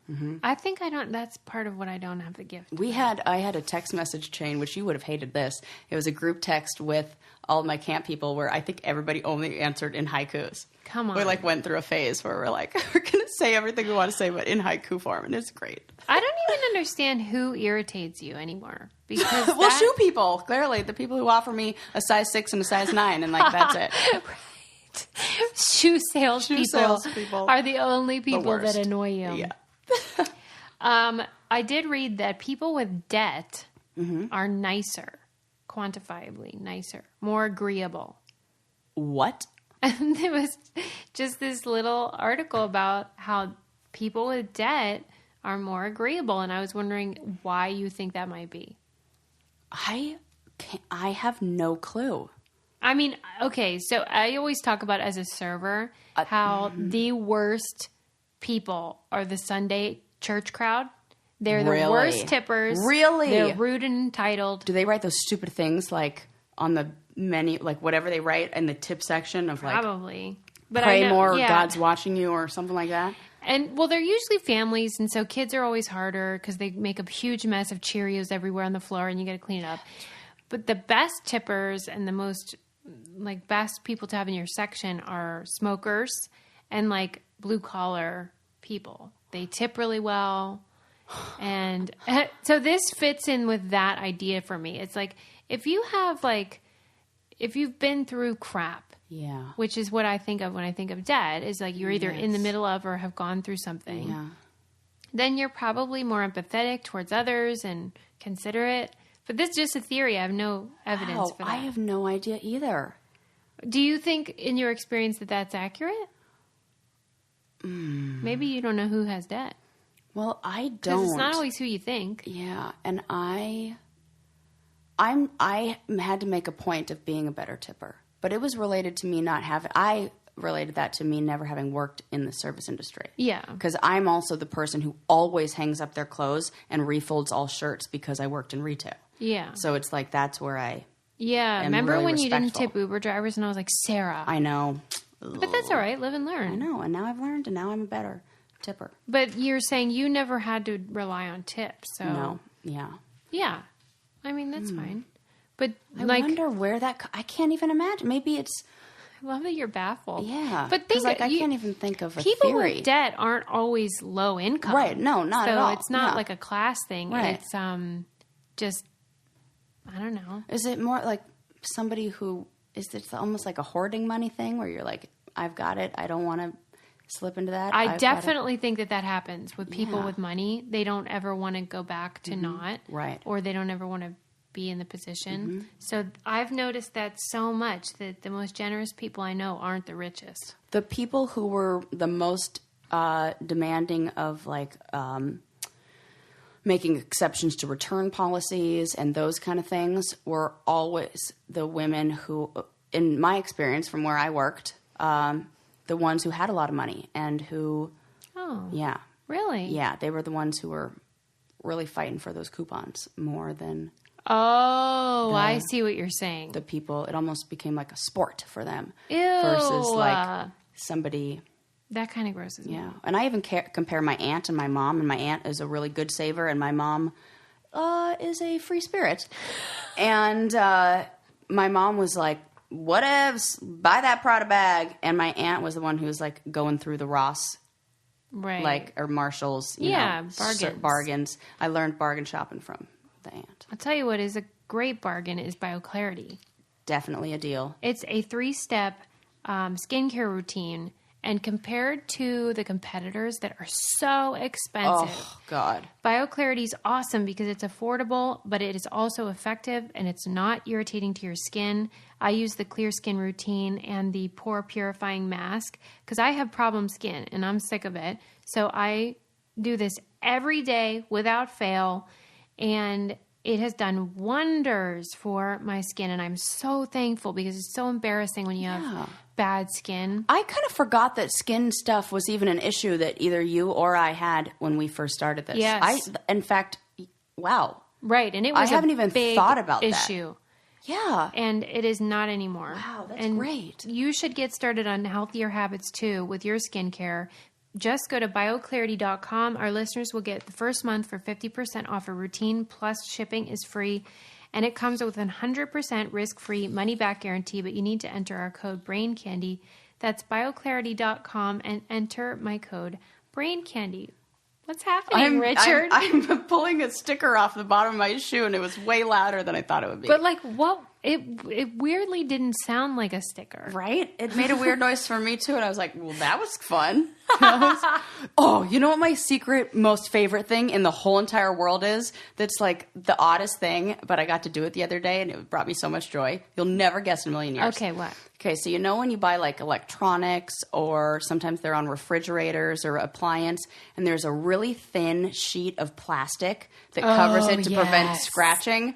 I think that's part of what I don't have the gift. I had a text message chain, which you would have hated this. It was a group text with all of my camp people where I think everybody only answered in haikus. Come on. We like went through a phase where we're like, we're going to say everything we want to say, but in haiku form. And it's great. I don't even understand who irritates you anymore. Because well, shoe people, clearly. The people who offer me a size 6 and a size 9 and like, that's it. Shoe salespeople are the only people that annoy you. Yeah. I did read that people with debt are nicer, quantifiably nicer, more agreeable. What? And there was just this little article about how people with debt are more agreeable, and I was wondering why you think that might be. I have no clue. I mean, okay, so I always talk about as a server how the worst people are the Sunday church crowd. They're the worst tippers. Really? They're rude and entitled. Do they write those stupid things like on the menu, like whatever they write in the tip section of like probably, but pray more, God's watching you, or something like that? And well, they're usually families, and so kids are always harder because they make a huge mess of Cheerios everywhere on the floor, and you got to clean it up. But the best tippers and the most like best people to have in your section are smokers and like blue collar people. They tip really well. And so this fits in with that idea for me. It's like, if you've been through crap, which is what I think of when I think of debt, is like you're either in the middle of or have gone through something, then you're probably more empathetic towards others and considerate. But this is just a theory. I have no evidence for that. I have no idea either. Do you think, in your experience, that that's accurate? Maybe you don't know who has debt. Well, I don't. Because it's not always who you think. Yeah, and I had to make a point of being a better tipper, but it was related to me not having. I related that to me never having worked in the service industry. Yeah. Because I'm also the person who always hangs up their clothes and refolds all shirts because I worked in retail. Yeah. So it's like that's where I remember really when respectful. You didn't tip Uber drivers and I was like, Sarah. I know. But that's all right. Live and learn. I know. And now I've learned and now I'm a better tipper. But you're saying you never had to rely on tips. So no. Yeah. Yeah. I mean, that's fine. But I wonder where that... I can't even imagine. Maybe it's... I love that you're baffled. Yeah. But I can't even think of a people theory. With debt aren't always low income. Right. No, not at all. So it's not like a class thing. Right. It's just... I don't know. Is it more like somebody who... Is it almost like a hoarding money thing where you're like, I've got it. I don't want to slip into that. I definitely think that happens with people with money. They don't ever want to go back to not. Right. Or they don't ever want to be in the position. So I've noticed that so much that the most generous people I know aren't the richest. The people who were the most demanding of like making exceptions to return policies and those kind of things were always the women who, in my experience from where I worked, the ones who had a lot of money and who... Oh. Yeah. Really? Yeah, they were the ones who were really fighting for those coupons more than... Oh, I see what you're saying. The people, it almost became like a sport for them. Ew. Versus like somebody... That kind of grosses me. Yeah. And I even compare my aunt and my mom, and my aunt is a really good saver, and my mom is a free spirit. And my mom was like, whatevs, buy that Prada bag. And my aunt was the one who was like going through the Ross, right? Like, or Marshall's, you know, bargains. I learned bargain shopping from the aunt. I'll tell you what is a great bargain is BioClarity. Definitely a deal. It's a 3-step skincare routine. And compared to the competitors that are so expensive, oh God, BioClarity is awesome because it's affordable, but it is also effective and it's not irritating to your skin. I use the Clear Skin routine and the pore purifying mask because I have problem skin and I'm sick of it. So I do this every day without fail. And it has done wonders for my skin. And I'm so thankful because it's so embarrassing when you have bad skin. I kind of forgot that skin stuff was even an issue that either you or I had when we first started this. Yes. In fact, wow. Right. And it was I haven't even big thought about issue. Yeah. And it is not anymore. Wow, that's and great. You should get started on healthier habits too with your skincare. Just go to bioclarity.com. Our listeners will get the first month for 50% off a routine, plus shipping is free. And it comes with 100% risk-free money-back guarantee, but you need to enter our code BRAINCANDY. That's bioclarity.com and enter my code BRAINCANDY. What's happening, Richard? I'm pulling a sticker off the bottom of my shoe, and it was way louder than I thought it would be. But like, what? It weirdly didn't sound like a sticker. Right? It made a weird noise for me, too, and I was like, well, that was fun. Oh, you know what my secret most favorite thing in the whole entire world is? That's like the oddest thing, but I got to do it the other day, and it brought me so much joy. You'll never guess in a million years. Okay, what? Okay, so you know when you buy like electronics, or sometimes they're on refrigerators or appliance, and there's a really thin sheet of plastic that covers it to prevent scratching?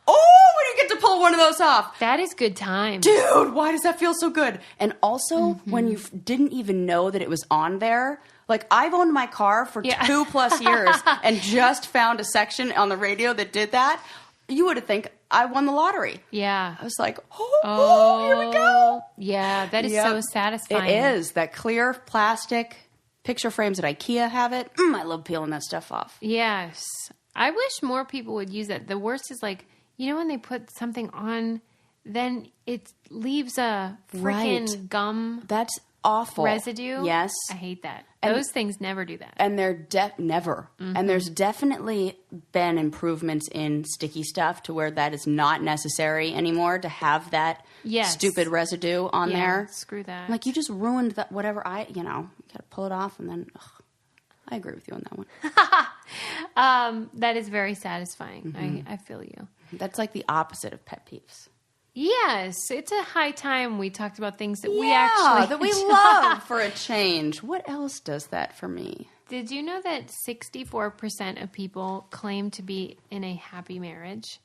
Oh, when you get to pull one of those off. That is good time. Dude, why does that feel so good? And also, when you didn't even know that it was on there. Like, I've owned my car for 2+ years and just found a section on the radio that did that. You would have think I won the lottery. Yeah. I was like, oh, here we go. Yeah, that is so satisfying. It is. That clear plastic picture frames at IKEA have it. I love peeling that stuff off. Yes. I wish more people would use that. The worst is like, you know when they put something on, then it leaves a freaking gum That's awful. residue. Yes. I hate that. Those things never do that. And they're never. And there's definitely been improvements in sticky stuff to where that is not necessary anymore to have that stupid residue on there. Screw that. Like, you just ruined that whatever you got to pull it off and then, I agree with you on that one. That is very satisfying. I feel you. That's like the opposite of pet peeves. Yes, it's a high time we talked about things that we actually that we love for a change. What else does that for me? Did you know that 64% of people claim to be in a happy marriage?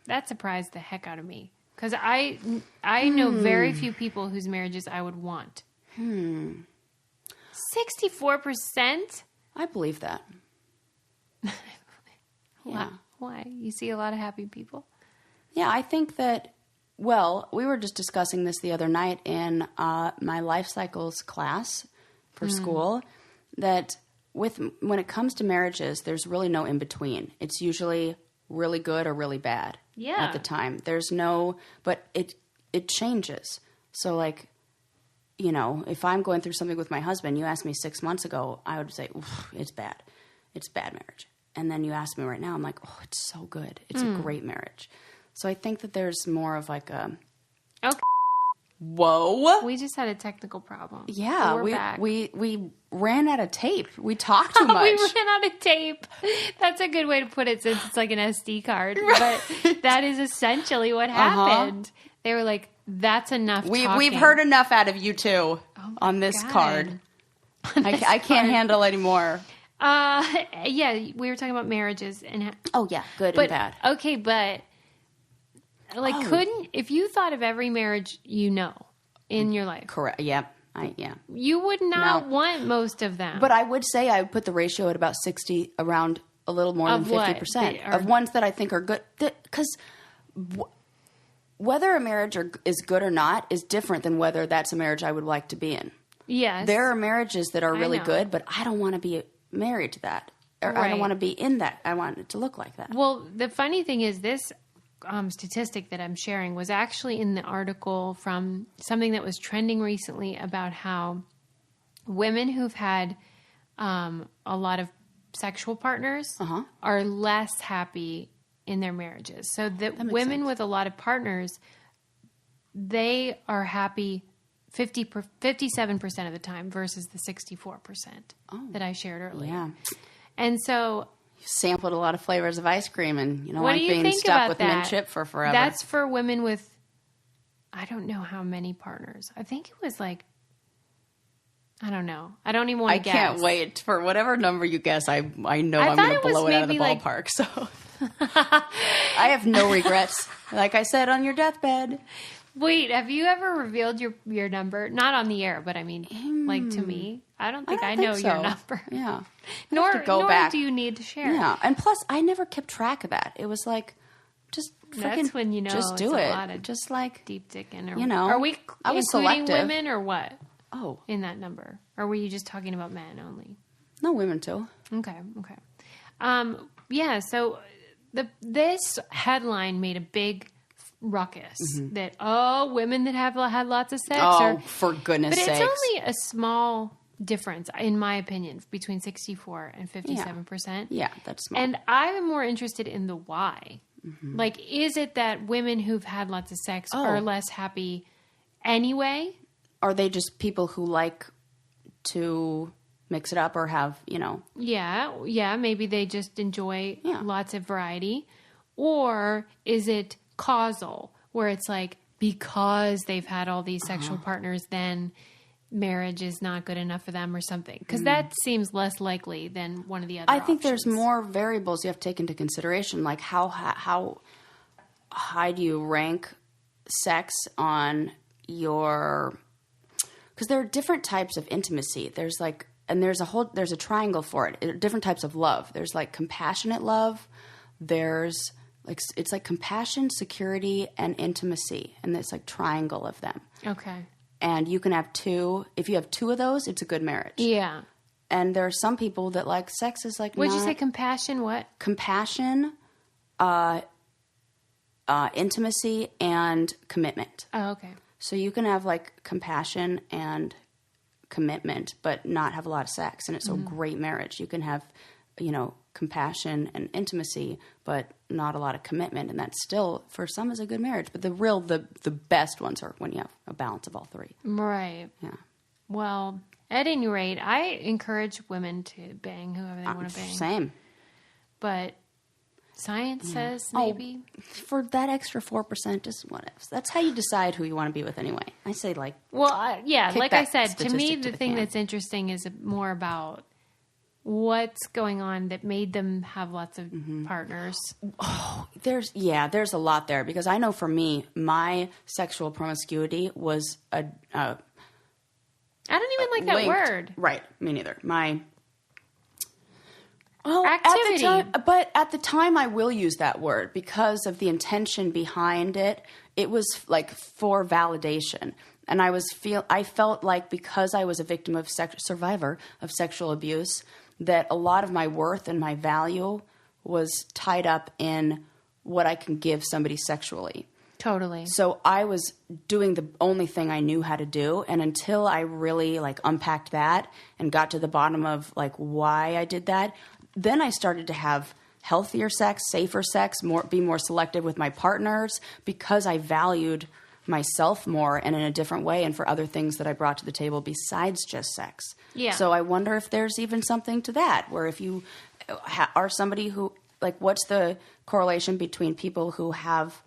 That surprised the heck out of me because I know very few people whose marriages I would want. 64%? I believe that. Why? You see a lot of happy people? Yeah, I think that, well, we were just discussing this the other night in my life cycles class for school, that when it comes to marriages, there's really no in-between. It's usually really good or really bad at the time. There's no, but it changes. So, like, you know, if I'm going through something with my husband, you asked me 6 months ago, I would say, it's bad. It's a bad marriage. And then you ask me right now, I'm like, oh, it's so good. It's a great marriage. So I think that there's more of like a... Okay. Whoa. We just had a technical problem. Yeah. We're back. We ran out of tape. We talked too much. We ran out of tape. That's a good way to put it since it's like an SD card. Right. But that is essentially what happened. They were like, that's enough talking. We've heard enough out of you two on this card. I can't handle anymore. Yeah, we were talking about marriages and good and bad. Okay, but like, if you thought of every marriage you know in your life, correct? Yeah, you would not want most of them. But I would say I would put the ratio at about 60, around a little more than 50% of ones that I think are good. Because whether a marriage is good or not is different than whether that's a marriage I would like to be in. Yes, there are marriages that are really good, but I don't want to be married to that, or I don't want to be in that. I want it to look like that. Well, the funny thing is this statistic that I'm sharing was actually in the article from something that was trending recently about how women who've had a lot of sexual partners are less happy in their marriages. So that women with a lot of partners, they are happy 57% of the time versus the 64% that I shared earlier. Yeah. And so you sampled a lot of flavors of ice cream and you don't like being stuck with mint chip for forever. That's for women with, I don't know how many partners. I think it was like I don't know. I don't even want I to guess. can't wait for whatever number you guess. I know I'm thought going to it was blow it out of the maybe, like- ballpark. So I have no regrets. Like I said, on your deathbed. Wait, have you ever revealed your number? Not on the air, but I mean, like to me. I don't think I know so. your number. Yeah. Nor, to go nor back. do you need to share. Yeah. And plus, I never kept track of that. It was like, just freaking, That's when you know just it's do a it. lot of Just like, deep dicking. Or, you know, are we I was including selective. women or what oh, in that number? Or were you just talking about men only? no, women too. Okay. Yeah, so this headline made a big ruckus that, women that have had lots of sex Oh, are... for goodness But sakes. it's only a small difference, in my opinion, between 64 and 57%. Yeah, that's small. And I'm more interested in the why. Like, is it that women who've had lots of sex are less happy anyway? Are they just people who like to mix it up or have, Yeah, maybe they just enjoy Yeah. lots of variety. Or is it causal, where it's like, because they've had all these sexual partners, then marriage is not good enough for them or something? Because that seems less likely than one of the other I think there's options. more variables you have to take into consideration, like how high do you rank sex on your... Because there are different types of intimacy. There's like, and there's a triangle for it. Different types of love. There's like compassionate love. There's like, it's like compassion, security, and intimacy. And there's like triangle of them. Okay. And you can have two. If you have two of those, it's a good marriage. Yeah. And there are some people that like sex is like, Would you not- say compassion? What? compassion, intimacy, and commitment. Oh, okay. So you can have like compassion and commitment, but not have a lot of sex, and it's a great marriage. You can have, compassion and intimacy, but not a lot of commitment, and that still, for some, is a good marriage. But the best ones are when you have a balance of all three. Right. Yeah. Well, at any rate, I encourage women to bang whoever they want to bang. Same. But science says maybe. For that extra 4%, just what else? That's how you decide who you want to be with anyway. I say like, Well, yeah, Kick like I that said, to me, statistic to the the thing can. that's interesting is more about what's going on that made them have lots of partners. there's a lot there, because I know for me, my sexual promiscuity was I don't even like that linked- word. Right, me neither. Activity. At the time, I will use that word because of the intention behind it. It was like for validation, and I felt like because I was a victim of survivor of sexual abuse, that a lot of my worth and my value was tied up in what I can give somebody sexually. Totally. So I was doing the only thing I knew how to do. And until I really like unpacked that and got to the bottom of like why I did that, then I started to have healthier sex, safer sex, be more selective with my partners, because I valued myself more and in a different way, and for other things that I brought to the table besides just sex. Yeah. So I wonder if there's even something to that, where if you are somebody who, like, what's the correlation between people who have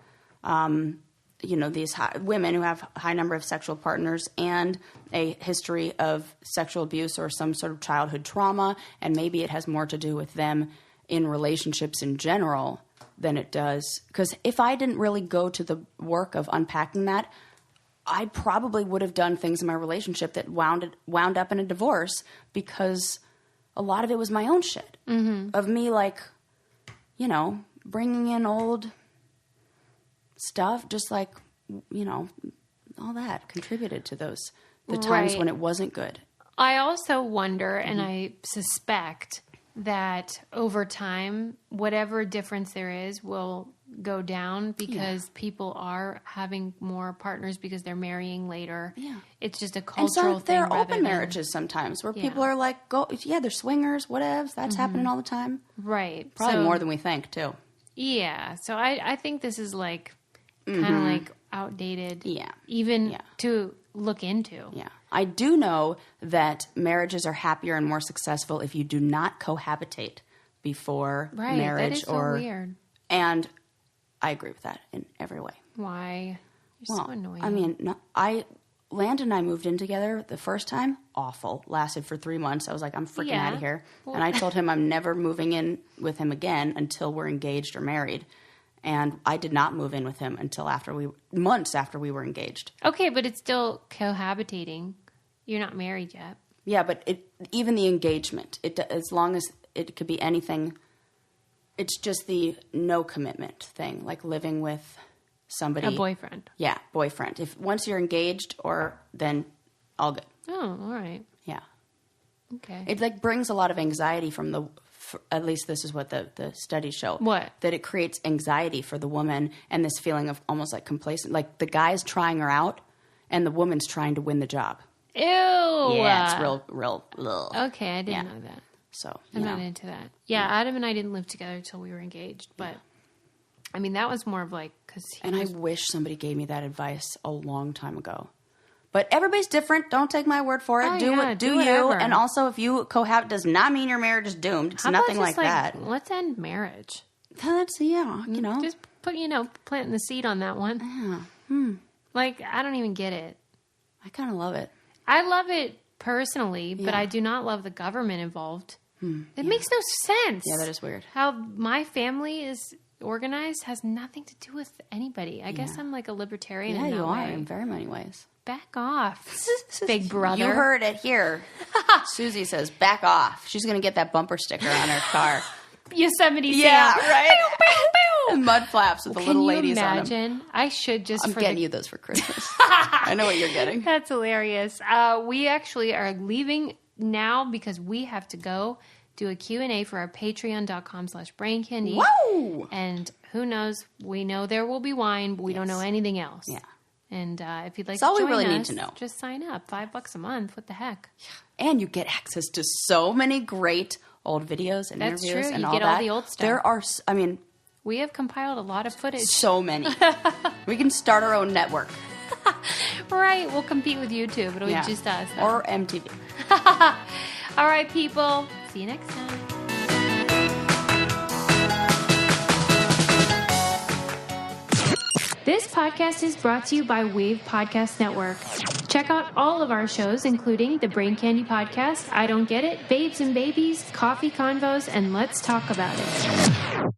these women who have a high number of sexual partners and a history of sexual abuse or some sort of childhood trauma, and maybe it has more to do with them in relationships in general than it does. Because if I didn't really go to the work of unpacking that, I probably would have done things in my relationship that wound up in a divorce, because a lot of it was my own shit. Of me, like, bringing in old stuff, just like, all that contributed to the times Right. when it wasn't good. I also wonder, and I suspect that over time, whatever difference there is will go down, because people are having more partners because they're marrying later. Yeah. It's just a And cultural thing. there are rather open than- marriages sometimes where Yeah. people are like, they're swingers, whatevs. That's happening all the time. Right. Probably So- more than we think, too. Yeah. So I think this is like kind of like outdated. Yeah. Even Yeah. to look into. Yeah. I do know that marriages are happier and more successful if you do not cohabitate before Right. marriage. That is so weird. And I agree with that in every way. Why? You're so annoying. I mean, no, I Landon and I moved in together the first time, awful. Lasted for 3 months. I was like, I'm freaking out of here. Well, and I told him I'm never moving in with him again until we're engaged or married. And I did not move in with him until months after we were engaged. Okay, but it's still cohabitating. You're not married yet. Yeah, but even the engagement, as long as it could be anything, it's just the no commitment thing, like living with somebody. A boyfriend. Yeah, boyfriend. Once you're engaged, then all good. Oh, all right. Yeah. Okay. It like brings a lot of anxiety from at least this is what the studies show. What? That it creates anxiety for the woman and this feeling of almost like complacent. Like the guy's trying her out and the woman's trying to win the job. Ew. Yeah, it's real. Ugh. Okay, I didn't know that. So, I'm not into that. Yeah, Adam and I didn't live together until we were engaged, but I mean, that was more of like, I wish somebody gave me that advice a long time ago. But everybody's different. Don't take my word for it. Oh, do you. whatever. And also, if you cohabit, does not mean your marriage is doomed. It's nothing like that. Let's end marriage. That's, Just planting the seed on that one. Yeah. Like, I don't even get it. I kind of love it. I love it personally, but I do not love the government involved. It makes no sense. Yeah, that is weird. How my family is organized has nothing to do with anybody. I guess I'm like a libertarian in that you way. are in very many ways. Back off, big brother. You heard it here. Susie says, back off. She's going to get that bumper sticker on her car. Yosemite Sam. Yeah, right? And mud flaps with the little ladies on them. Can you imagine? I should just... I'm getting you those for Christmas. I know what you're getting. That's hilarious. We actually are leaving now because we have to go do a Q&A for our patreon.com/braincandy. Whoa! And who knows? We know there will be wine, but we don't know anything else. Yeah. And if you'd like That's to all join we really us, need to know. Just sign up. $5 a month. What the heck? And you get access to so many great old videos and That's interviews true. and You all get that. all the old stuff. There are, We have compiled a lot of footage. so many. We can start our own network. Right. We'll compete with YouTube. It'll be just us. Or MTV. All right, people. See you next time. This podcast is brought to you by Wave Podcast Network. Check out all of our shows, including the Brain Candy Podcast, I Don't Get It, Babes and Babies, Coffee Convos, and Let's Talk About It.